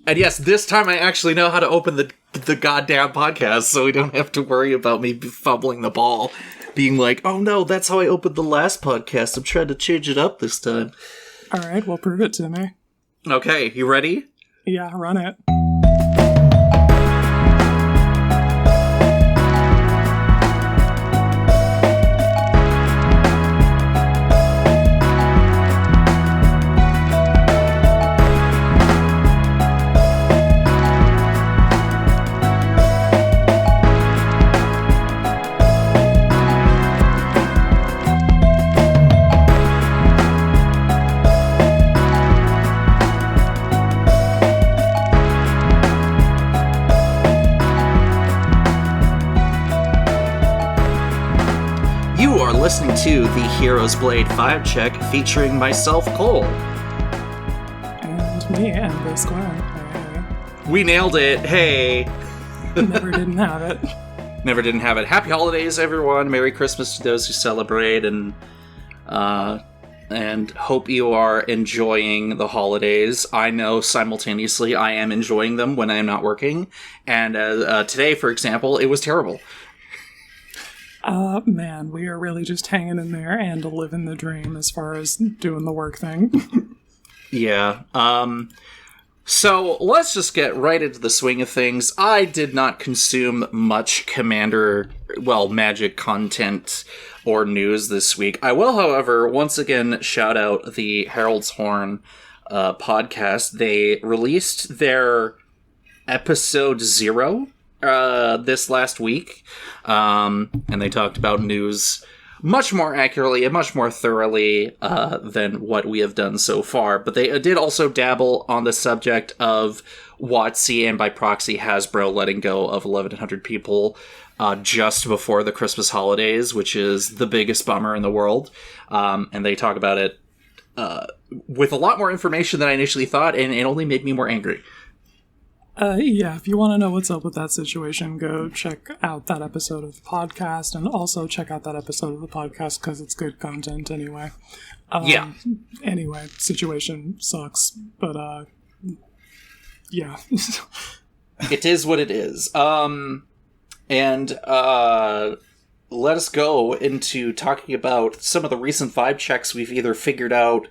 And yes, this time I actually know how to open the goddamn podcast, so we don't have to worry about me fumbling the ball. Being like, oh no, that's how I opened the last podcast. I'm trying to change it up this time. Alright, well, prove it to me. Okay, you ready? Yeah, run it. Listening to the Heroes Blade 5 check featuring myself, Cole. And me, and this Quinn. Hey. We nailed it. Hey. Never didn't have it. Never didn't have it. Happy holidays, everyone. Merry Christmas to those who celebrate, and hope you are enjoying the holidays. I know simultaneously I am enjoying them when I am not working. And today, for example, it was terrible. Man, we are really just hanging in there and living the dream as far as doing the work thing. Yeah. So let's just get right into the swing of things. I did not consume much Magic content or news this week. I will, however, once again shout out the Herald's Horn podcast. They released their episode 0 this last week, and they talked about news much more accurately and much more thoroughly than what we have done so far. But they did also dabble on the subject of WotC and by proxy Hasbro letting go of 1,100 people just before the Christmas holidays, which is the biggest bummer in the world. And they talk about it with a lot more information than I initially thought, and it only made me more angry. Yeah, if you want to know what's up with that situation, go check out that episode of the podcast, and also check out that episode of the podcast because it's good content anyway. Yeah. Anyway, situation sucks, but yeah. It is what it is. And let us go into talking about some of the recent vibe checks we've either figured out,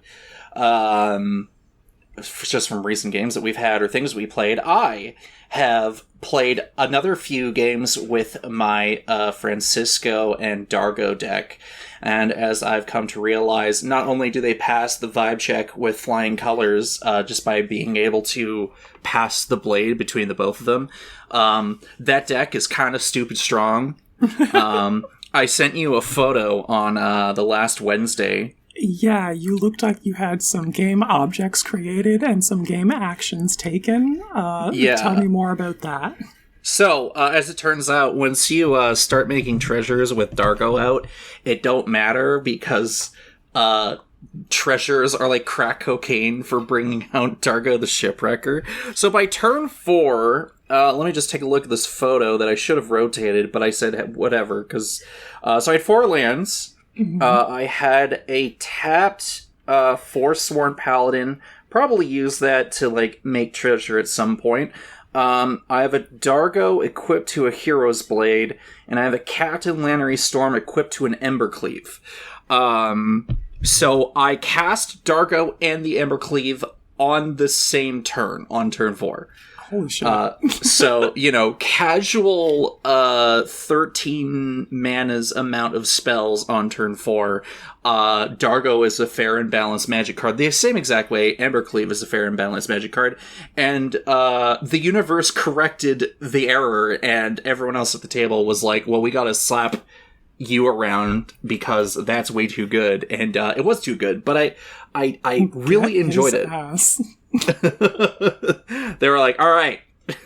just from recent games that we've had or things we played. I have played another few games with my Francisco and Dargo deck, and as I've come to realize, not only do they pass the vibe check with flying colors just by being able to pass the blade between the both of them, that deck is kind of stupid strong. I sent you a photo on the last Wednesday. Yeah, you looked like you had some game objects created and some game actions taken. Yeah. Tell me more about that. So, as it turns out, once you start making treasures with Dargo out, it don't matter because treasures are like crack cocaine for bringing out Dargo the Shipwrecker. So by turn 4, let me just take a look at this photo that I should have rotated, but I said whatever, because so I had 4 lands. Mm-hmm. I had a tapped Forsworn Paladin. Probably use that to like make treasure at some point. I have a Dargo equipped to a Hero's Blade, and I have a Captain Lannery Storm equipped to an Embercleave. So I cast Dargo and the Embercleave on the same turn, on turn 4. Holy shit. So, casual 13 mana's amount of spells on turn 4. Dargo is a fair and balanced magic card. The same exact way Embercleave is a fair and balanced magic card. And the universe corrected the error, and everyone else at the table was like, well, we gotta slap you around because that's way too good. And it was too good, but I really enjoyed it. They were like, all right,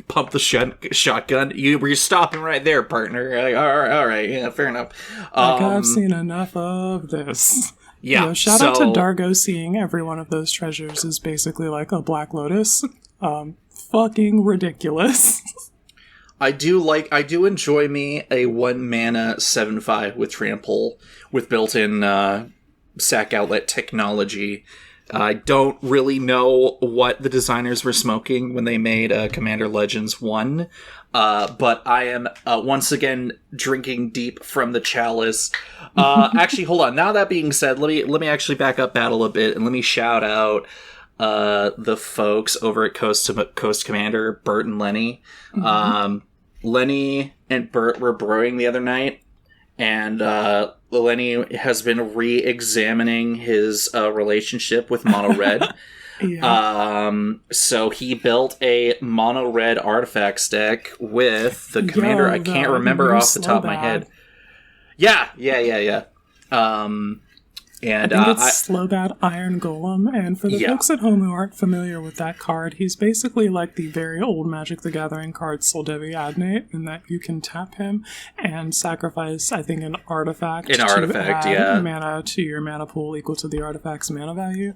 pump the shotgun. You're stopping right there, partner. Like, all right, yeah, fair enough. I've seen enough of this. Yeah. Shout out to Dargo. Seeing every one of those treasures is basically like a Black Lotus. Fucking ridiculous. I do enjoy me a 1 mana 7/5 with trample with built-in sack outlet technology. I don't really know what the designers were smoking when they made Commander Legends 1, but I am once again drinking deep from the chalice. Actually, hold on. Now that being said, let me actually back up Battle a bit, and let me shout out the folks over at Coast Commander, Bert and Lenny. Lenny and Bert were brewing the other night, and Lenny has been re-examining his relationship with Mono Red. So he built a Mono Red artifacts deck with the commander. I can't remember off the top of my head. Yeah. And I think it's Slowbad Iron Golem, and for the folks at home who aren't familiar with that card, he's basically like the very old Magic the Gathering card Soldevi Adnate, in that you can tap him and sacrifice, I think, an artifact to add mana to your mana pool equal to the artifact's mana value.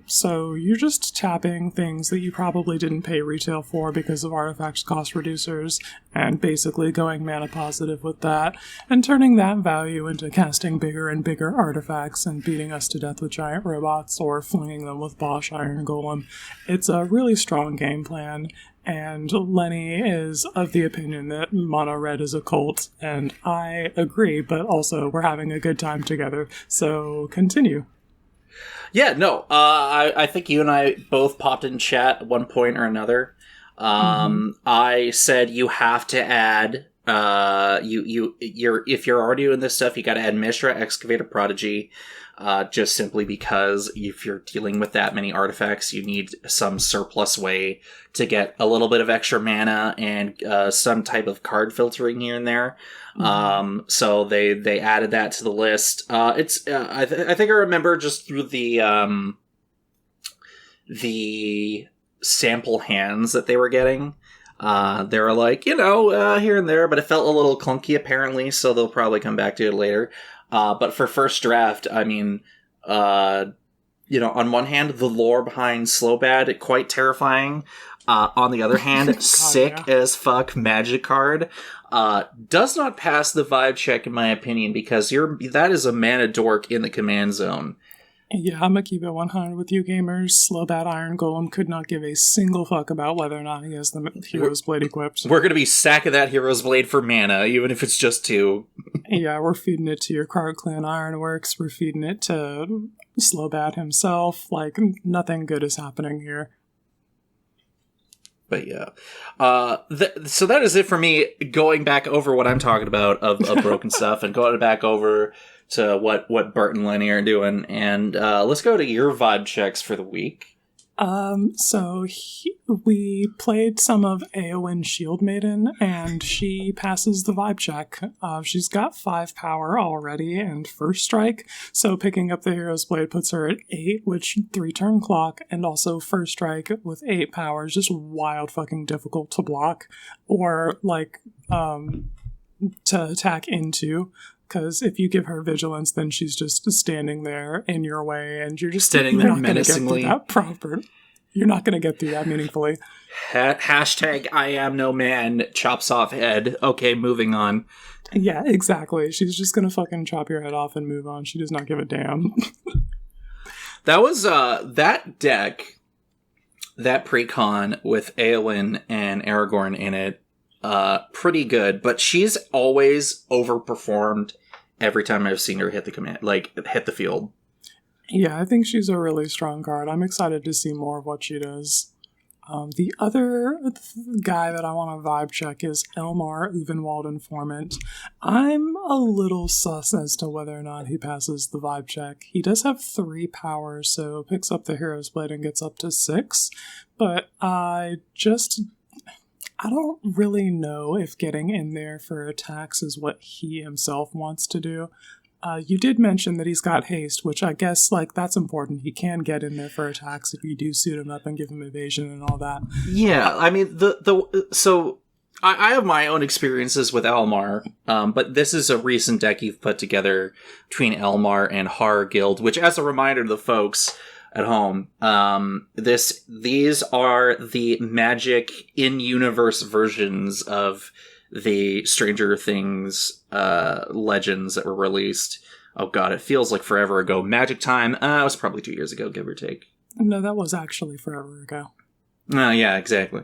So you're just tapping things that you probably didn't pay retail for because of artifact cost reducers, and basically going mana positive with that, and turning that value into casting bigger and bigger artifacts and beating us to death with giant robots or flinging them with Bosch Iron Golem. It's a really strong game plan, and Lenny is of the opinion that Mono Red is a cult, and I agree, but also we're having a good time together, so continue. Yeah, no, I think you and I both popped in chat at one point or another. I said you have to add, if you're already doing this stuff, you got to add Mishra, Excavator, Prodigy, just simply because if you're dealing with that many artifacts, you need some surplus way to get a little bit of extra mana and some type of card filtering here and there. So they added that to the list. I think I remember just through the sample hands that they were getting. They were like, here and there, but it felt a little clunky apparently, so they'll probably come back to it later. But for first draft, I mean, on one hand, the lore behind Slowbad, quite terrifying. On the other hand, sick as fuck magic card. Does not pass the vibe check in my opinion, because that is a mana dork in the command zone. Yeah, I'm gonna keep it 100 with you gamers. Slowbad Iron Golem could not give a single fuck about whether or not he has the Hero's Blade equipped. We're gonna be sacking that Hero's Blade for mana, even if it's just 2. Yeah, we're feeding it to your Card Clan Ironworks, we're feeding it to Slowbad himself, like, nothing good is happening here. But yeah. So that is it for me, going back over what I'm talking about of broken stuff, and going back over to what Bert and Lenny are doing. And let's go to your vibe checks for the week. We played some of Eowyn Shield Maiden, and she passes the vibe check. She's got 5 power already and first strike, so picking up the Hero's Blade puts her at 8, which 3 turn clock, and also first strike with 8 power is just wild fucking difficult to block, or to attack into. Because if you give her vigilance, then she's just standing there in your way, and you're just standing there menacingly. You're not going to get through that meaningfully. Hashtag I am no man, chops off head. Okay, moving on. Yeah, exactly. She's just going to fucking chop your head off and move on. She does not give a damn. That was, that deck, that pre-con with Eowyn and Aragorn in it, pretty good, but she's always overperformed every time I've seen her hit the field. Yeah, I think she's a really strong card. I'm excited to see more of what she does. The other guy that I want to vibe check is Elmar Uvenwald Informant. I'm a little sus as to whether or not he passes the vibe check. He does have 3 power, so picks up the Hero's Blade and gets up to 6, but I don't really know if getting in there for attacks is what he himself wants to do. You did mention that he's got haste, which I guess, that's important. He can get in there for attacks if you do suit him up and give him evasion and all that. Yeah, I mean, so I have my own experiences with Elmar, but this is a recent deck you've put together between Elmar and Horror Guild, which, as a reminder to the folks at home, these are the Magic in-universe versions of the Stranger Things legends that were released oh god, it feels like forever ago. Magic Time, it was probably 2 years ago, give or take. No, that was actually forever ago. Yeah, exactly.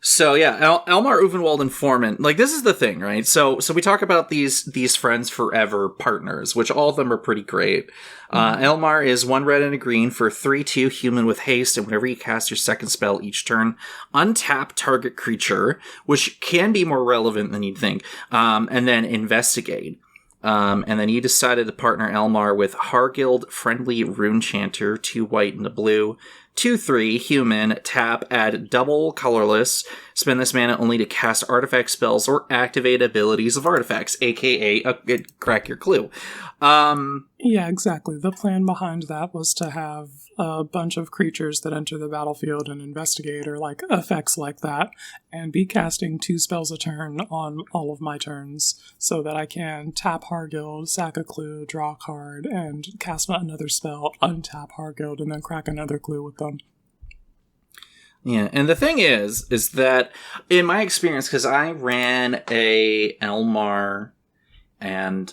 So yeah, Elmar, Uvenwald, and Foreman. Like, this is the thing, right? So we talk about these friends forever partners, which all of them are pretty great. Elmar is 1 red and a green for 3/2 human with haste, and whenever you cast your second spell each turn, untap target creature, which can be more relevant than you'd think, and then investigate. And then you decided to partner Elmar with Hargild, Friendly Rune Chanter, 2 white and a blue. 2/3 human, tap, add double colorless, spend this mana only to cast artifact spells or activate abilities of artifacts, aka crack your clue. Yeah, exactly. The plan behind that was to have a bunch of creatures that enter the battlefield and investigate, or like effects like that, and be casting 2 spells a turn on all of my turns, so that I can tap Hargild, sack a clue, draw a card, and cast another spell, untap Hargild, and then crack another clue with them. Yeah, and the thing is that in my experience, because I ran a Elmar and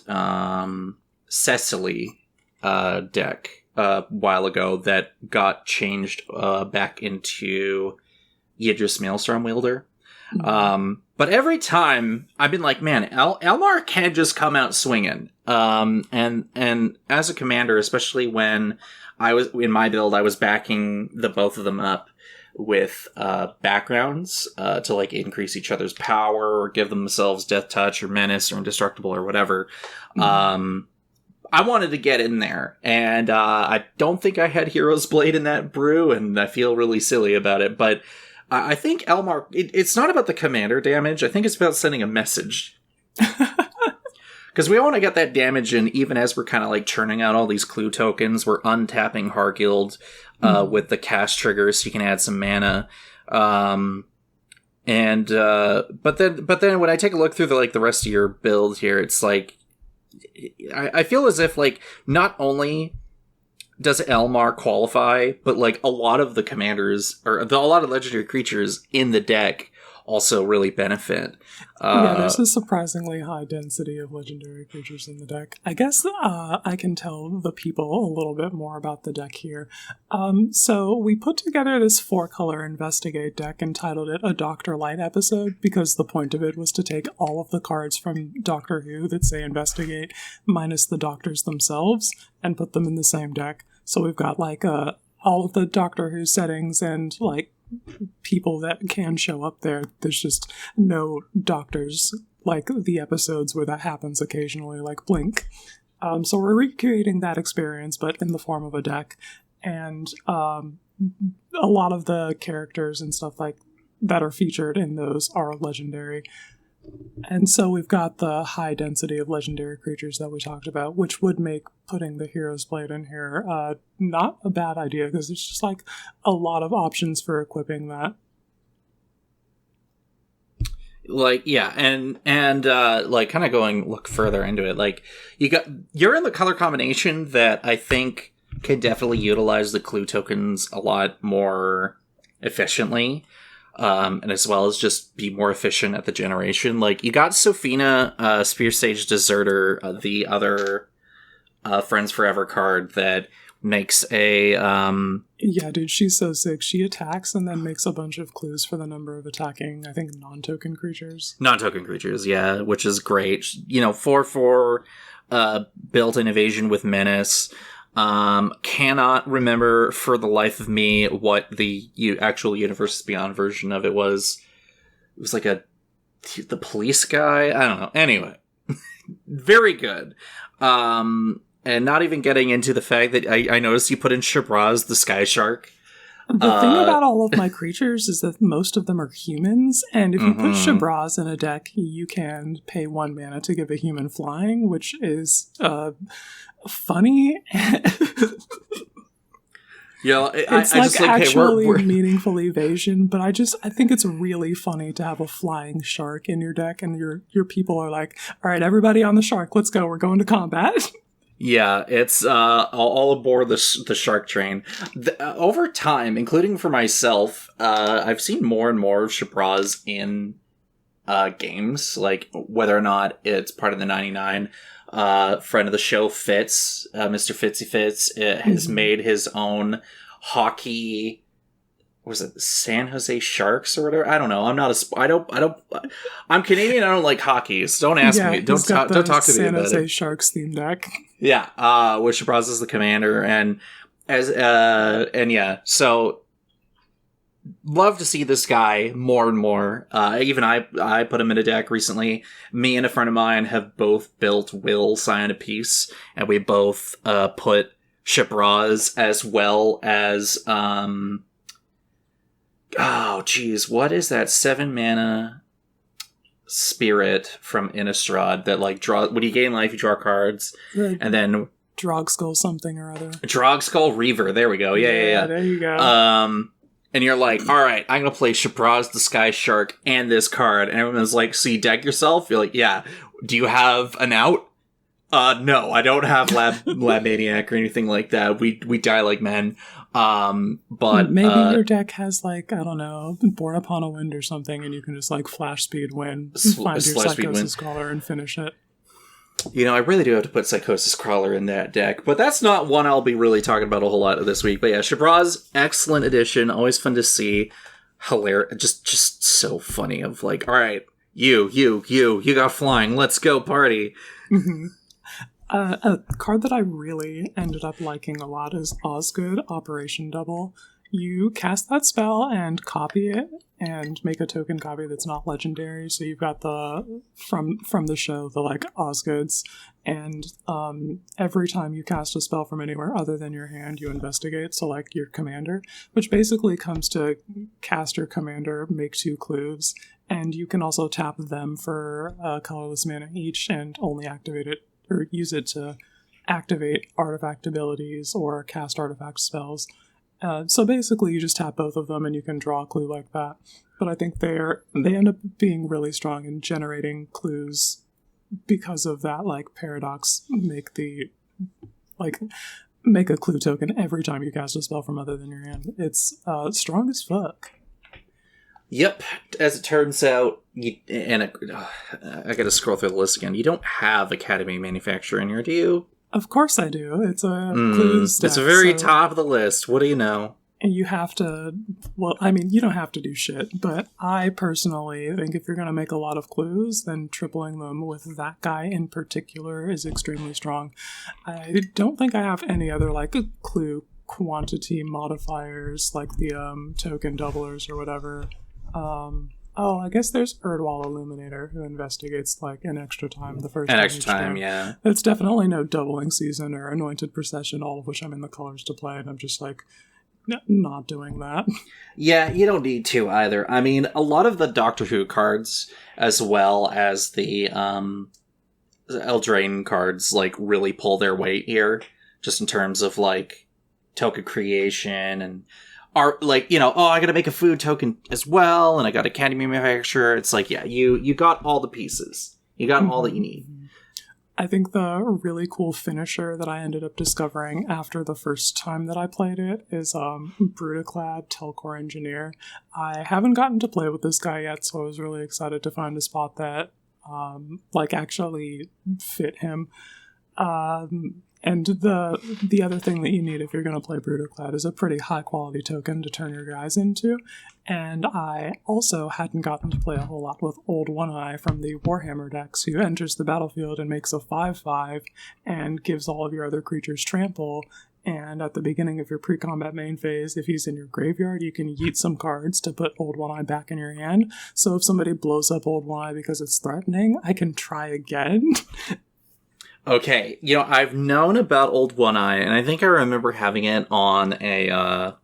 Cecily deck a while ago that got changed back into Yidris Maelstrom Wielder. But every time I've been like, man, Elmar can just come out swinging. And as a commander, especially when I was in my build, I was backing the both of them up with backgrounds to like increase each other's power or give themselves death touch or menace or indestructible or whatever. I wanted to get in there, and I don't think I had Hero's Blade in that brew, and I feel really silly about it, but I think Elmar, it's not about the commander damage, I think it's about sending a message. Because we want to get that damage in even as we're kind of like churning out all these clue tokens. We're untapping Hargild with the cast trigger so you can add some mana. But then when I take a look through the rest of your build here, it's like I feel as if like not only does Elmar qualify, but like a lot of the commanders or a lot of legendary creatures in the deck also really benefit. Yeah, there's a surprisingly high density of legendary creatures in the deck. I guess I can tell the people a little bit more about the deck here. So we put together this 4-color Investigate deck and titled it a Dr. Light episode, because the point of it was to take all of the cards from Doctor Who that say Investigate, minus the doctors themselves, and put them in the same deck. So we've got like all of the Doctor Who settings and like people that can show up there. There's just no doctors like the episodes where that happens occasionally, like Blink. So we're recreating that experience, but in the form of a deck. And a lot of the characters and stuff like that are featured in those are legendary. And so we've got the high density of legendary creatures that we talked about, which would make putting the Hero's Blade in here not a bad idea, because there's just like a lot of options for equipping that. Like, yeah, and like kind of look further into it, like you're in the color combination that I think can definitely utilize the clue tokens a lot more efficiently. And as well as just be more efficient at the generation. Like, you got Sophina, Spear Sage Deserter, the other Friends Forever card that makes a... Yeah, dude, she's so sick. She attacks and then makes a bunch of clues for the number of attacking, I think, non-token creatures. Non-token creatures, yeah, which is great. 4/4 built-in evasion with menace. Cannot remember for the life of me what the actual Universes Beyond version of it was. It was like the police guy? I don't know. Anyway. Very good. And not even getting into the fact that I noticed you put in Shabraz, the Sky Shark. The thing about all of my creatures is that most of them are humans, and if you put Shabraz in a deck, you can pay 1 mana to give a human flying, which is funny. Yeah, it's actually meaningful evasion, but I think it's really funny to have a flying shark in your deck, and your people are like, all right, everybody on the shark, let's go, we're going to combat. Yeah, it's all aboard the shark train. Over time, including for myself, I've seen more and more of Shabraz in games, like whether or not it's part of the 99. friend of the show, Fitz, Mr. Fitzy Fitz, has made his own hockey. Was it San Jose Sharks or whatever? I don't know. I'm not I'm Canadian. I don't like hockey. So don't ask me. Don't talk to me about it. San Jose Sharks theme deck. Yeah. Which Shabazz is the commander, and so love to see this guy more and more. Even I put him in a deck recently. Me and a friend of mine have both built Will Scion of Peace, and we both put Shabazz as well as oh, geez, what is that 7-mana spirit from Innistrad that, like, when you gain life, you draw cards, and then... Drogskull something or other. Drogskull Reaver, there we go, yeah. There you go. And you're like, alright, I'm gonna play Shabazz the Sky Shark and this card, and everyone's like, so you deck yourself? You're like, yeah. Do you have an out? No, I don't have Lab Maniac or anything like that. We die like men. But maybe your deck has, like, I don't know, Born Upon a Wind or something, and you can just, like, flash speed win, find your Psychosis Crawler and finish it. You know, I really do have to put Psychosis Crawler in that deck, but that's not one I'll be really talking about a whole lot this week. But yeah, Shabazz, excellent addition, always fun to see. Hilarious, just so funny of like, all right, you got flying, let's go party. Mm-hmm. A card that I really ended up liking a lot is Osgood Operation Double. You cast that spell and copy it and make a token copy that's not legendary. So you've got the from the show, the like Osgoods, and every time you cast a spell from anywhere other than your hand, you investigate, select your commander, which basically comes to cast your commander, make 2 clues, and you can also tap them for colorless mana each and only activate it or use it to activate artifact abilities or cast artifact spells. So basically you just tap both of them and you can draw a clue like that. But I think they end up being really strong in generating clues because of that, like, paradox. Make a clue token every time you cast a spell from other than your hand. It's strong as fuck. Yep, as it turns out, I gotta scroll through the list again. You don't have Academy Manufacturer in here, do you? Of course I do. It's a clues deck. It's the very top of the list. What do you know? And you have to, well, I mean, you don't have to do shit, but I personally think if you're going to make a lot of clues, then tripling them with that guy in particular is extremely strong. I don't think I have any other, like, clue quantity modifiers, like the token doublers or whatever. I guess there's Erdwall Illuminator, who investigates, like, an extra time the first time. An extra time, yeah. It's definitely no doubling season or Anointed Procession, all of which I'm in the colors to play, and I'm just, like, not doing that. Yeah, you don't need to either. I mean, a lot of the Doctor Who cards, as well as the Eldraine cards, like, really pull their weight here, just in terms of, like, token creation and are, like, you know, I gotta make a food token as well, and I got Academy Manufacturer. It's like, yeah, you got all the pieces. You got all that you need. I think the really cool finisher that I ended up discovering after the first time that I played it is Brutaclad Telcor Engineer. I haven't gotten to play with this guy yet, so I was really excited to find a spot that actually fit him. And the other thing that you need if you're going to play Brutaclad is a pretty high-quality token to turn your guys into. And I also hadn't gotten to play a whole lot with Old One-Eye from the Warhammer decks, who enters the battlefield and makes a 5/5 and gives all of your other creatures trample. And at the beginning of your pre-combat main phase, if he's in your graveyard, you can yeet some cards to put Old One-Eye back in your hand. So if somebody blows up Old One-Eye because it's threatening, I can try again. Okay, you know, I've known about Old One-Eye, and I think I remember having it on a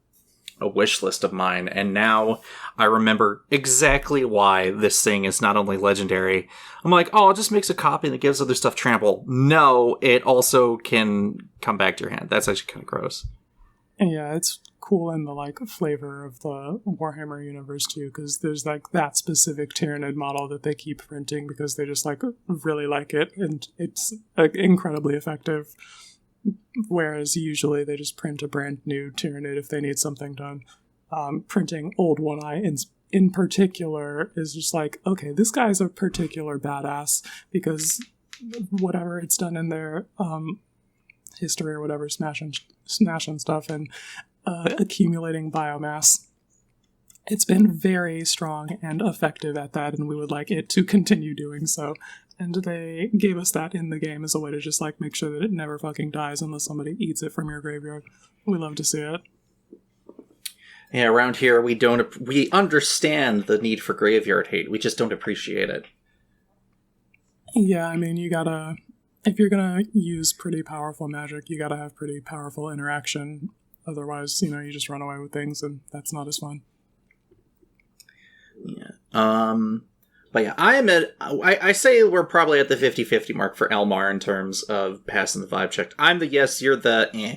wish list of mine, and now I remember exactly why this thing is not only legendary. I'm like, it just makes a copy that gives other stuff trample. No, it also can come back to your hand. That's actually kind of gross. Yeah, it's cool in the, like, flavor of the Warhammer universe, too, because there's, like, that specific Tyranid model that they keep printing because they just, like, really like it, and it's, like, incredibly effective, whereas usually they just print a brand new Tyranid if they need something done. Printing Old One-Eye in particular is just like, okay, this guy's a particular badass, because whatever it's done in their history or whatever, smashing stuff and accumulating biomass. It's been very strong and effective at that, and we would like it to continue doing so. And they gave us that in the game as a way to just like make sure that it never fucking dies unless somebody eats it from your graveyard. We love to see it. Yeah, around here we understand the need for graveyard hate. We just don't appreciate it. Yeah, I mean, if you're gonna use pretty powerful magic, you gotta have pretty powerful interaction. Otherwise, you just run away with things, and that's not as fun. Yeah. But yeah, I say we're probably at the 50-50 mark for Elmar in terms of passing the vibe check. I'm the yes, you're the eh.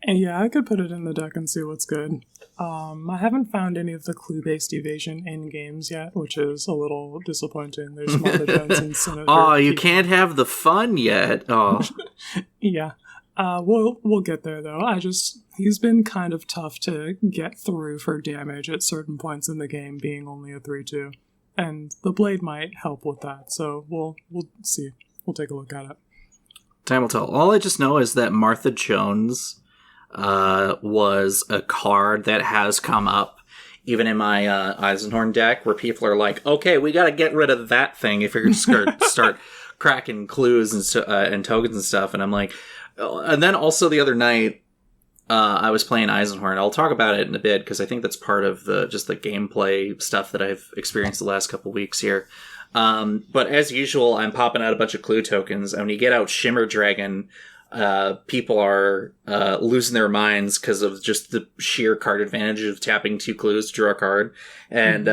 And yeah, I could put it in the deck and see what's good. I haven't found any of the clue-based evasion in games yet, which is a little disappointing. There's Martha and Oh, you can't have the fun yet. Oh. Yeah. We'll get there though. He's been kind of tough to get through for damage at certain points in the game, being only a 3/2, and the blade might help with that. So we'll see. We'll take a look at it. Time will tell. All I just know is that Martha Jones was a card that has come up even in my Eisenhorn deck, where people are like, "Okay, we got to get rid of that thing if you're going to start cracking clues and tokens and stuff." And I'm like. And then also the other night, I was playing Eisenhorn. I'll talk about it in a bit because I think that's part of the gameplay stuff that I've experienced the last couple weeks here. But as usual, I'm popping out a bunch of clue tokens. And when you get out Shimmer Dragon, people are losing their minds because of just the sheer card advantage of tapping 2 clues to draw a card. And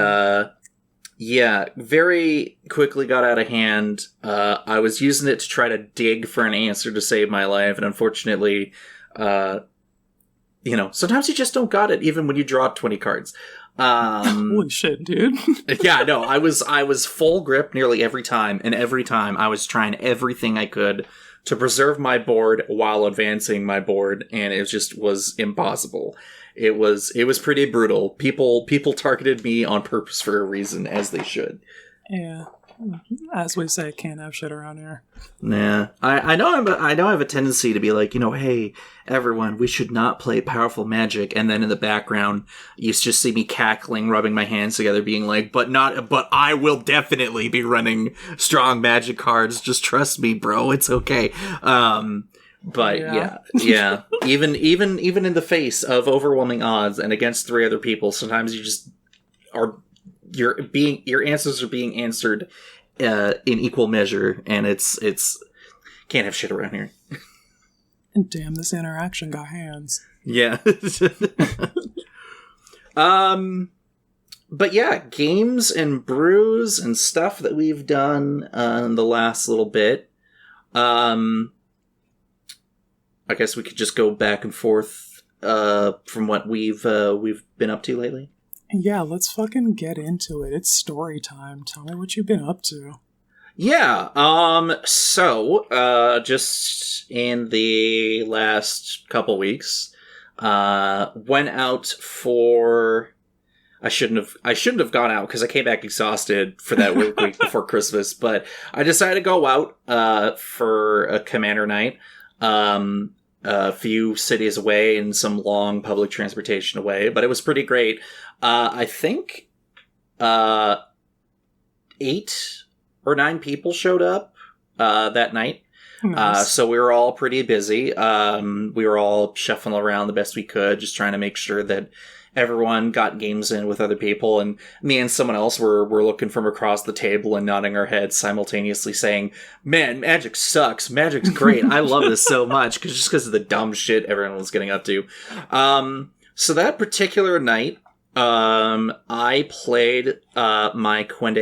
yeah, very quickly got out of hand. I was using it to try to dig for an answer to save my life, and unfortunately, sometimes you just don't got it, even when you draw 20 cards. Holy shit, dude. Yeah, no, I was full grip nearly every time, and every time I was trying everything I could to preserve my board while advancing my board, and it just was impossible. It was pretty brutal. People targeted me on purpose for a reason, as they should. Yeah, as we say, can't have shit around here. Nah, I know I have a tendency to be like, hey, everyone, we should not play powerful magic, and then in the background, you just see me cackling, rubbing my hands together, being like, but I will definitely be running strong magic cards. Just trust me, bro. It's okay. But yeah. Even in the face of overwhelming odds and against 3 other people, sometimes you just your answers are being answered in equal measure, and it's can't have shit around here. And damn, this interaction got hands. Yeah. But yeah, games and brews and stuff that we've done in the last little bit. I guess we could just go back and forth from what we've been up to lately. Yeah, let's fucking get into it. It's story time. Tell me what you've been up to. Yeah, so just in the last couple weeks, went out for... I shouldn't have gone out because I came back exhausted for that work week before Christmas, but I decided to go out for a Commander night. A few cities away and some long public transportation away, but it was pretty great. I think 8 or 9 people showed up that night. Nice. So we were all pretty busy. We were all shuffling around the best we could, just trying to make sure that everyone got games in with other people, and me and someone else were looking from across the table and nodding our heads simultaneously saying, "Man, Magic sucks. Magic's great. I love this so much," because of the dumb shit everyone was getting up to. So that particular night, I played my Quinn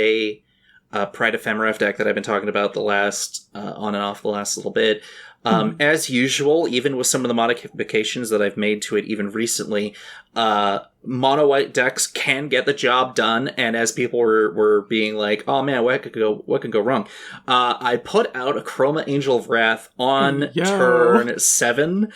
Pride Ephemeref deck that I've been talking about the last on and off the last little bit. As usual, even with some of the modifications that I've made to it even recently, mono white decks can get the job done, and as people were being like, "Oh man, what could go wrong?" I put out a Chroma Angel of Wrath on turn 7.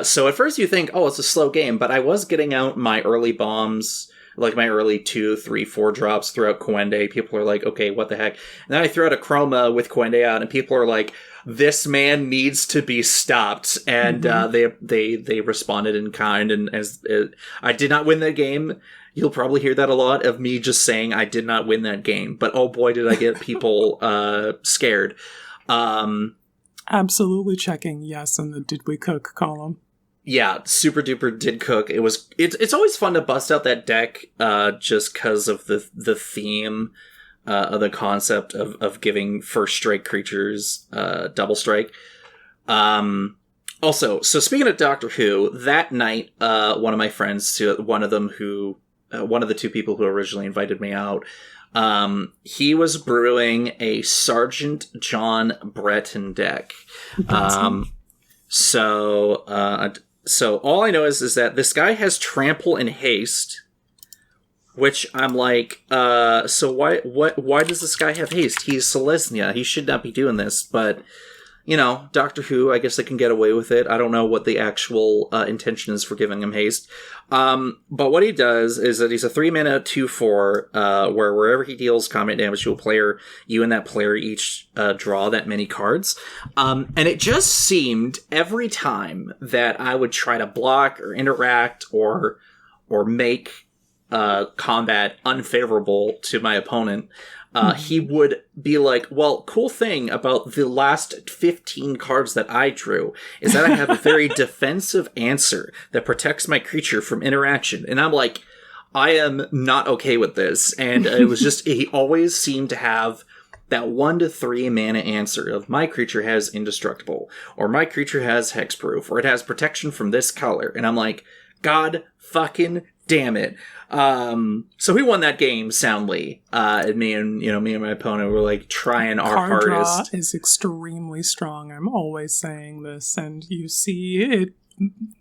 So at first you think, "Oh, it's a slow game," but I was getting out my early bombs, like my early 2, 3, 4 drops throughout Quende, people are like, okay, what the heck? And then I throw out a Chroma with Quende out, and people are like, this man needs to be stopped. And they responded in kind. And as I did not win that game. You'll probably hear that a lot of me just saying I did not win that game. But oh boy, did I get people scared. Absolutely checking yes in the did we cook column. Yeah, super duper did cook. It's always fun to bust out that deck just because of the theme of the concept of giving first strike creatures double strike. Also, so speaking of Doctor Who, that night, one of my friends, one of the two people who originally invited me out, he was brewing a Sergeant John Breton deck. So all I know is that this guy has Trample and Haste, which I'm like, so why does this guy have haste? He's Selesnya. He should not be doing this, but, you know, Doctor Who, I guess they can get away with it. I don't know what the actual intention is for giving him haste. But what he does is that he's a 3-mana 2/4, where wherever he deals combat damage to a player, you and that player each draw that many cards. And it just seemed every time that I would try to block or interact or make combat unfavorable to my opponent, he would be like, well, cool thing about the last 15 cards that I drew is that I have a very defensive answer that protects my creature from interaction. And I'm like, I am not okay with this. And it was just, he always seemed to have that 1 to 3 mana answer of my creature has indestructible, or my creature has hexproof, or it has protection from this color. And I'm like, God fucking damn it. So we won that game soundly. And me and my opponent were like trying our hardest. Card draw is extremely strong. I'm always saying this, and you see it.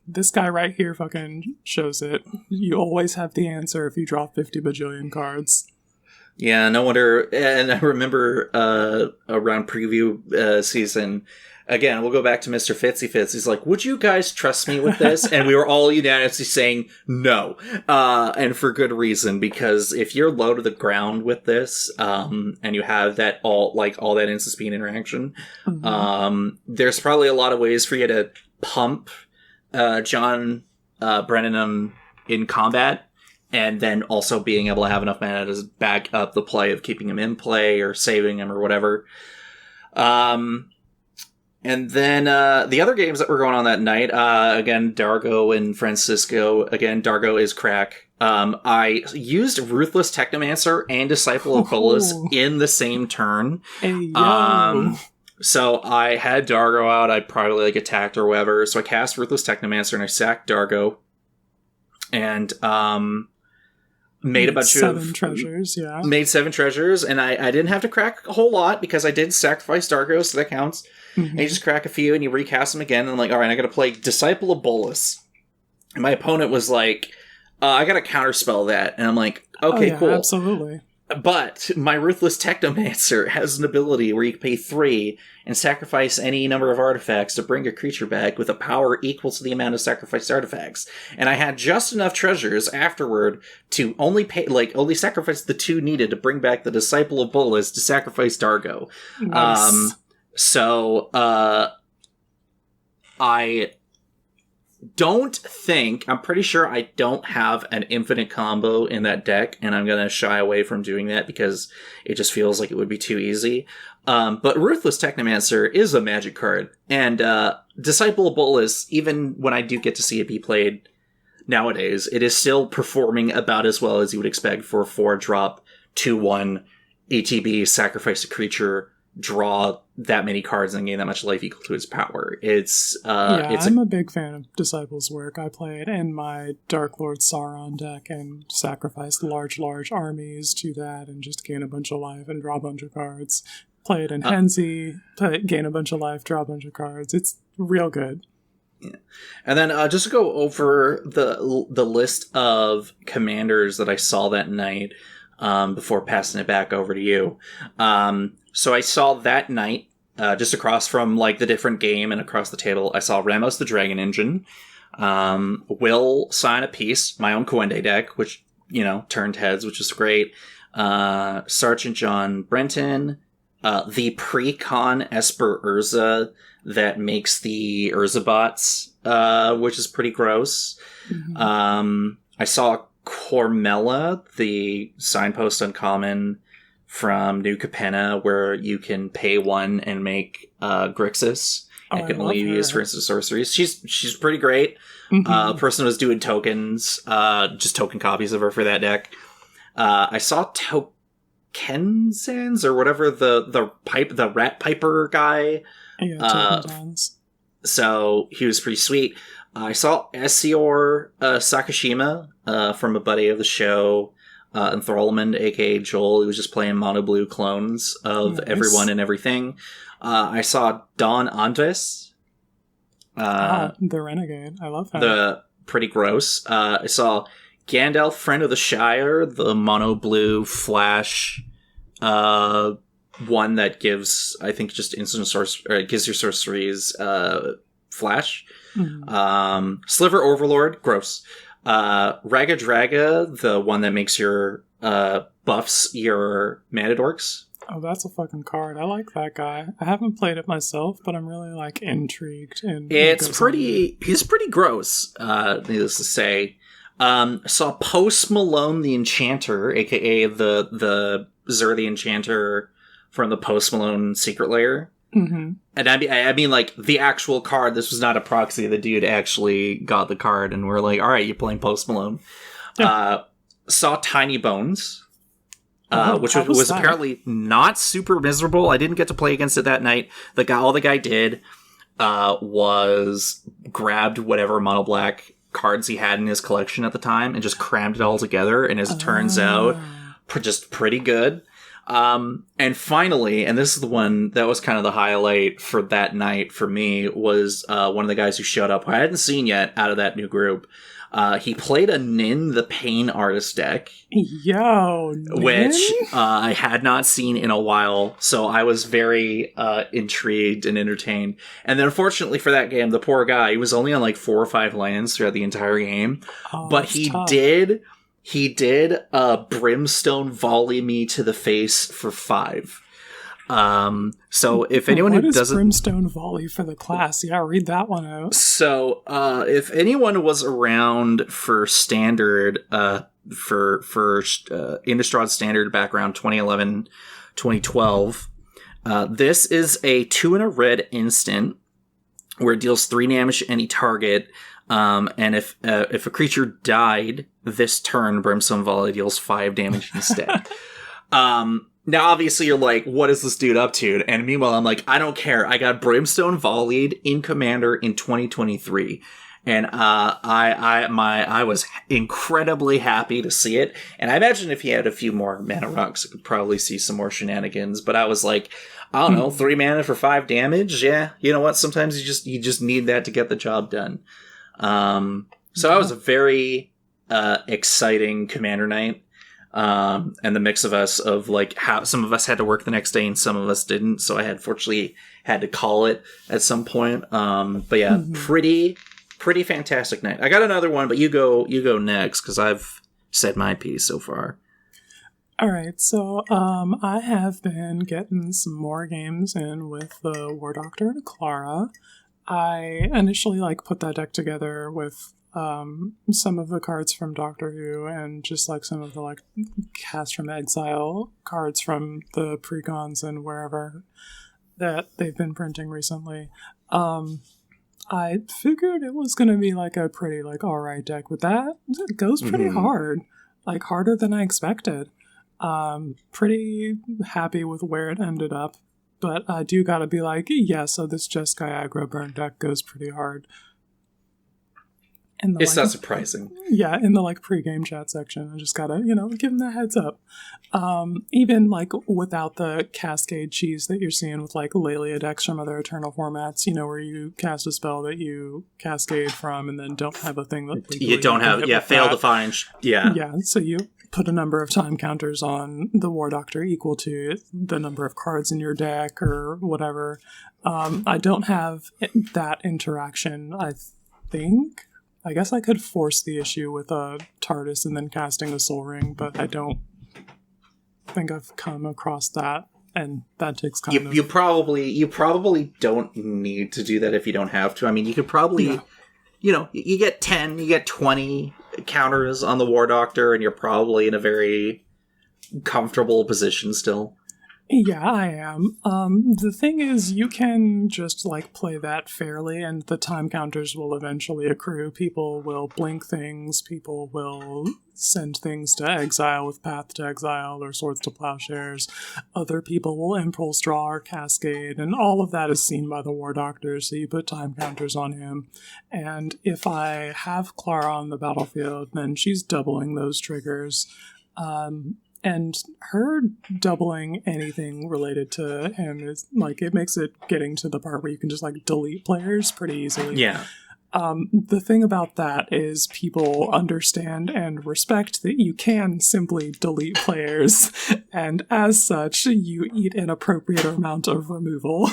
This guy right here fucking shows it. You always have the answer if you draw 50 bajillion cards. Yeah, no wonder. And I remember around preview season, again, we'll go back to Mr. Fitzy Fitz. He's like, would you guys trust me with this? And we were all unanimously saying no. And for good reason, because if you're low to the ground with this, and you have that all that instant speed interaction, there's probably a lot of ways for you to pump John Brennan in combat. And then also being able to have enough mana to back up the play of keeping him in play or saving him or whatever. And then the other games that were going on that night, again, Dargo and Francisco. Again, Dargo is crack. I used Ruthless Technomancer and Disciple of Bolas in the same turn. Hey, so I had Dargo out. I probably attacked or whatever. So I cast Ruthless Technomancer and I sacked Dargo. And made a bunch of 7 treasures, yeah. Made 7 treasures, and I didn't have to crack a whole lot because I did sacrifice Dargo, so that counts. And you just crack a few and you recast them again, and I'm like, alright, I gotta play Disciple of Bolas. And my opponent was like, I gotta counterspell that. And I'm like, okay, cool. Absolutely. But my Ruthless Technomancer has an ability where you can pay 3 and sacrifice any number of artifacts to bring your creature back with a power equal to the amount of sacrificed artifacts. And I had just enough treasures afterward to only sacrifice the 2 needed to bring back the Disciple of Bolas to sacrifice Dargo. Nice. So I I'm pretty sure I don't have an infinite combo in that deck, and I'm going to shy away from doing that because it just feels like it would be too easy. But Ruthless Technomancer is a magic card, and Disciple of Bolas, even when I do get to see it be played nowadays, it is still performing about as well as you would expect for a 4-drop, 2/1, ATB, sacrifice a creature, draw that many cards and gain that much life equal to its power. I'm a big fan of Disciples' work. I play it in my Dark Lord Sauron deck and sacrifice large armies to that and just gain a bunch of life and draw a bunch of cards. Play it in Henzi, gain a bunch of life, draw a bunch of cards. It's real good. Yeah. And then just to go over the list of commanders that I saw that night before passing it back over to you. So I saw that night, just across from the different game and across the table, I saw Ramos the Dragon Engine, Will Sign a Peace, my own Quende deck, which turned heads, which is great. Sergeant John Brenton, the pre-con Esper Urza that makes the Urza bots, which is pretty gross. Mm-hmm. I saw Cormella, the signpost uncommon from New Capenna, where you can pay 1 and make Grixis. And can only use for instant sorceries. She's pretty great. Mm-hmm. The person was doing tokens, just token copies of her for that deck. I saw Tokenzans or whatever the rat piper guy. Yeah, Tokenzans. So he was pretty sweet. I saw Essior Sakashima from a buddy of the show, Enthrallment, aka Joel. He was just playing mono blue clones of everyone and everything. I saw Don Andres. The Renegade. I love that. The pretty gross. I saw Gandalf, Friend of the Shire, the mono blue flash one that gives, I think, just instant sorcery, gives your sorceries flash. Mm-hmm. Sliver Overlord, gross. Raga Draga, the one that makes your buffs your mana dorks. Oh, that's a fucking card. I like that guy. I haven't played it myself, but I'm really, intrigued. He's pretty gross, needless to say. Saw Post Malone the Enchanter, aka the Zur the Enchanter from the Post Malone Secret Lair. Mm-hmm. And I mean, the actual card. This was not a proxy. The dude actually got the card, and we're like, all right, you're playing Post Malone. Yeah. Saw Tiny Bones. Which was apparently not super miserable. I didn't get to play against it that night. All the guy did was grabbed whatever mono black cards he had in his collection at the time and just crammed it all together. And as it turns out, just pretty good. And finally, and this is the one that was kind of the highlight for that night for me, was one of the guys who showed up who I hadn't seen yet out of that new group. He played a Nin the Pain Artist deck. Yo, Nin? Which I had not seen in a while, so I was very intrigued and entertained. And then unfortunately for that game, the poor guy, he was only on 4 or 5 lands throughout the entire game. But he did Brimstone volley me to the face for 5. So if anyone who doesn't Brimstone volley for the class, read that one out. So if anyone was around for standard for Innistrad standard background 2011 2012, this is a 2 and a red instant where it deals 3 damage to any target, and if a creature died this turn, Brimstone volley deals 5 damage instead. Now, obviously, you're like, what is this dude up to? And meanwhile, I'm like, I don't care. I got Brimstone volleyed in Commander in 2023. And I was incredibly happy to see it. And I imagine if he had a few more mana rocks, I could probably see some more shenanigans. But I was like, I don't know, 3 mana for 5 damage? Yeah, you know what? Sometimes you just need that to get the job done. So that was a very exciting Commander night. And the mix of us of how some of us had to work the next day and some of us didn't. So I fortunately had to call it at some point. But yeah, pretty fantastic night. I got another one, but you go next, cause I've said my piece so far. All right. So, I have been getting some more games in with the War Doctor and Clara. I initially put that deck together with some of the cards from Doctor Who and just some of the Cast from Exile cards from the precons and wherever that they've been printing recently. I figured it was going to be a pretty alright deck, but that it goes pretty hard, harder than I expected. Pretty happy with where it ended up, but I do gotta be so this Jeskai aggro burn deck goes pretty hard. It's not surprising. Yeah, in the pre-game chat section, I just gotta, give them that heads up. Even without the cascade cheese that you're seeing with Lelia decks from other Eternal formats, where you cast a spell that you cascade from and then don't have a thing that you don't have. Yeah, fail to find. Yeah. Yeah, so you put a number of time counters on the War Doctor equal to the number of cards in your deck or whatever. I don't have that interaction, I think. I guess I could force the issue with a TARDIS and then casting a Soul Ring, but I don't think I've come across that, and that takes kind of... You probably don't need to do that if you don't have to. I mean, you could probably, you get 10, you get 20 counters on the War Doctor, and you're probably in a very comfortable position still. Yeah, I am. The thing is, you can just, play that fairly, and the time counters will eventually accrue. People will blink things, people will send things to exile with Path to Exile or Swords to Plowshares. Other people will Impulse Draw or Cascade, and all of that is seen by the War Doctor, so you put time counters on him. And if I have Clara on the battlefield, then she's doubling those triggers. And her doubling anything related to him is, it makes it getting to the part where you can just, delete players pretty easily. Yeah. The thing about that is people understand and respect that you can simply delete players, and as such, you eat an appropriate amount of removal.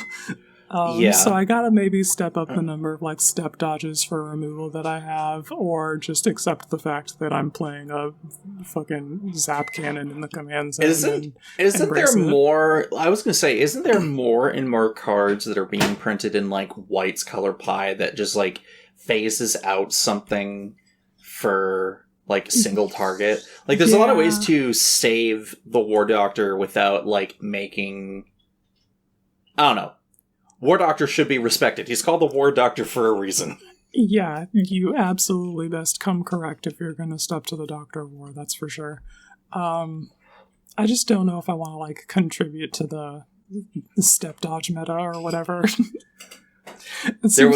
So I gotta maybe step up the number of step dodges for removal that I have, or just accept the fact that I'm playing a fucking zap cannon in the command zone. Isn't there more? I was gonna say, isn't there more and more cards that are being printed in White's color pie that just phases out something for single target? There's a lot of ways to save the War Doctor without making, I don't know. War Doctor should be respected. He's called the War Doctor for a reason. Yeah, you absolutely best come correct if you're going to step to the Doctor of War, that's for sure. I just don't know if I want to, contribute to the step dodge meta or whatever. It seems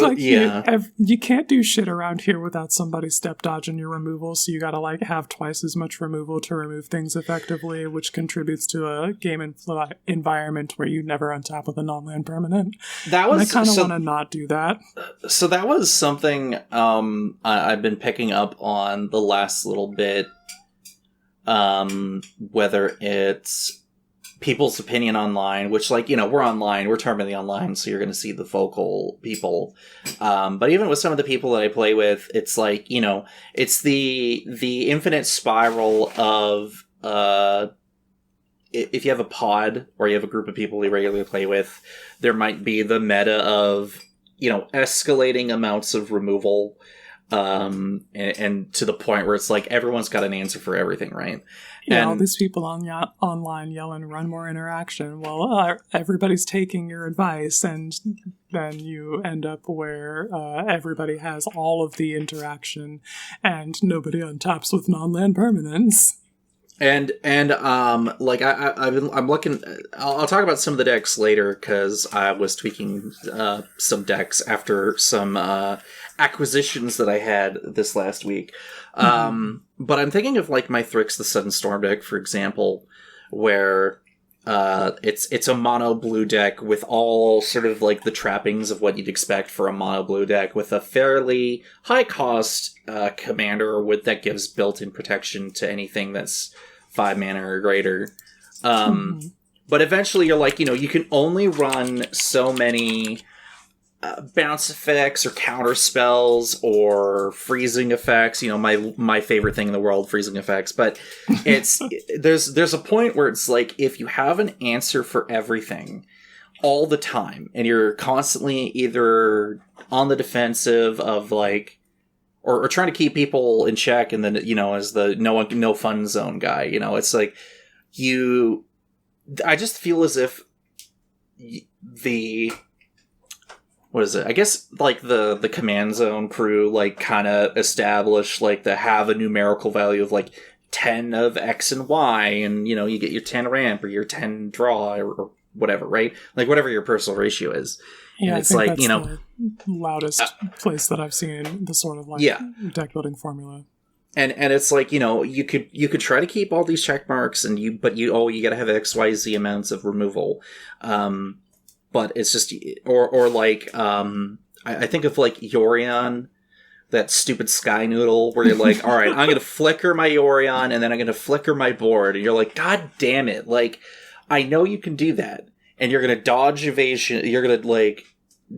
you can't do shit around here without somebody step dodging your removal, so you gotta have twice as much removal to remove things effectively, which contributes to a game environment where you never untap with a non-land permanent. I kind of want to not do that. So that was something I've been picking up on the last little bit, whether it's people's opinion online, which we're online, we're terminally online, so you're going to see the vocal people. But even with some of the people that I play with, it's it's the infinite spiral of, if you have a pod or you have a group of people you regularly play with, there might be the meta of, escalating amounts of removal, and to the point where it's everyone's got an answer for everything, right? Yeah, all these people online yelling, run more interaction. Well, everybody's taking your advice, and then you end up where everybody has all of the interaction, and nobody untaps with non-land permanents. And I'm looking. I'll talk about some of the decks later because I was tweaking some decks after some acquisitions that I had this last week. But I'm thinking of my Thrix the Sudden Storm deck, for example, where it's a mono blue deck with all sort of the trappings of what you'd expect for a mono blue deck, with a fairly high cost commander that gives built-in protection to anything that's 5 mana or greater. But eventually you're you can only run so many bounce effects or counter spells or freezing effects. My favorite thing in the world, freezing effects. But it's there's a point where it's if you have an answer for everything all the time, and you're constantly either on the defensive of or trying to keep people in check, and then as the no fun zone guy, it's I just feel as if what is it? I guess the command zone crew kind of established to have a numerical value of 10 of X and Y, and you get your 10 ramp or your 10 draw or whatever, right? Whatever your personal ratio is. Yeah, and it's I think that's the loudest place that I've seen the sort of deck building formula. And it's you could try to keep all these check marks, you gotta have XYZ amounts of removal. But it's just, I think of Yorion, that stupid Sky Noodle, where you're all right, I'm gonna flicker my Yorion, and then I'm gonna flicker my board, and you're God damn it, I know you can do that, and you're gonna dodge evasion, you're gonna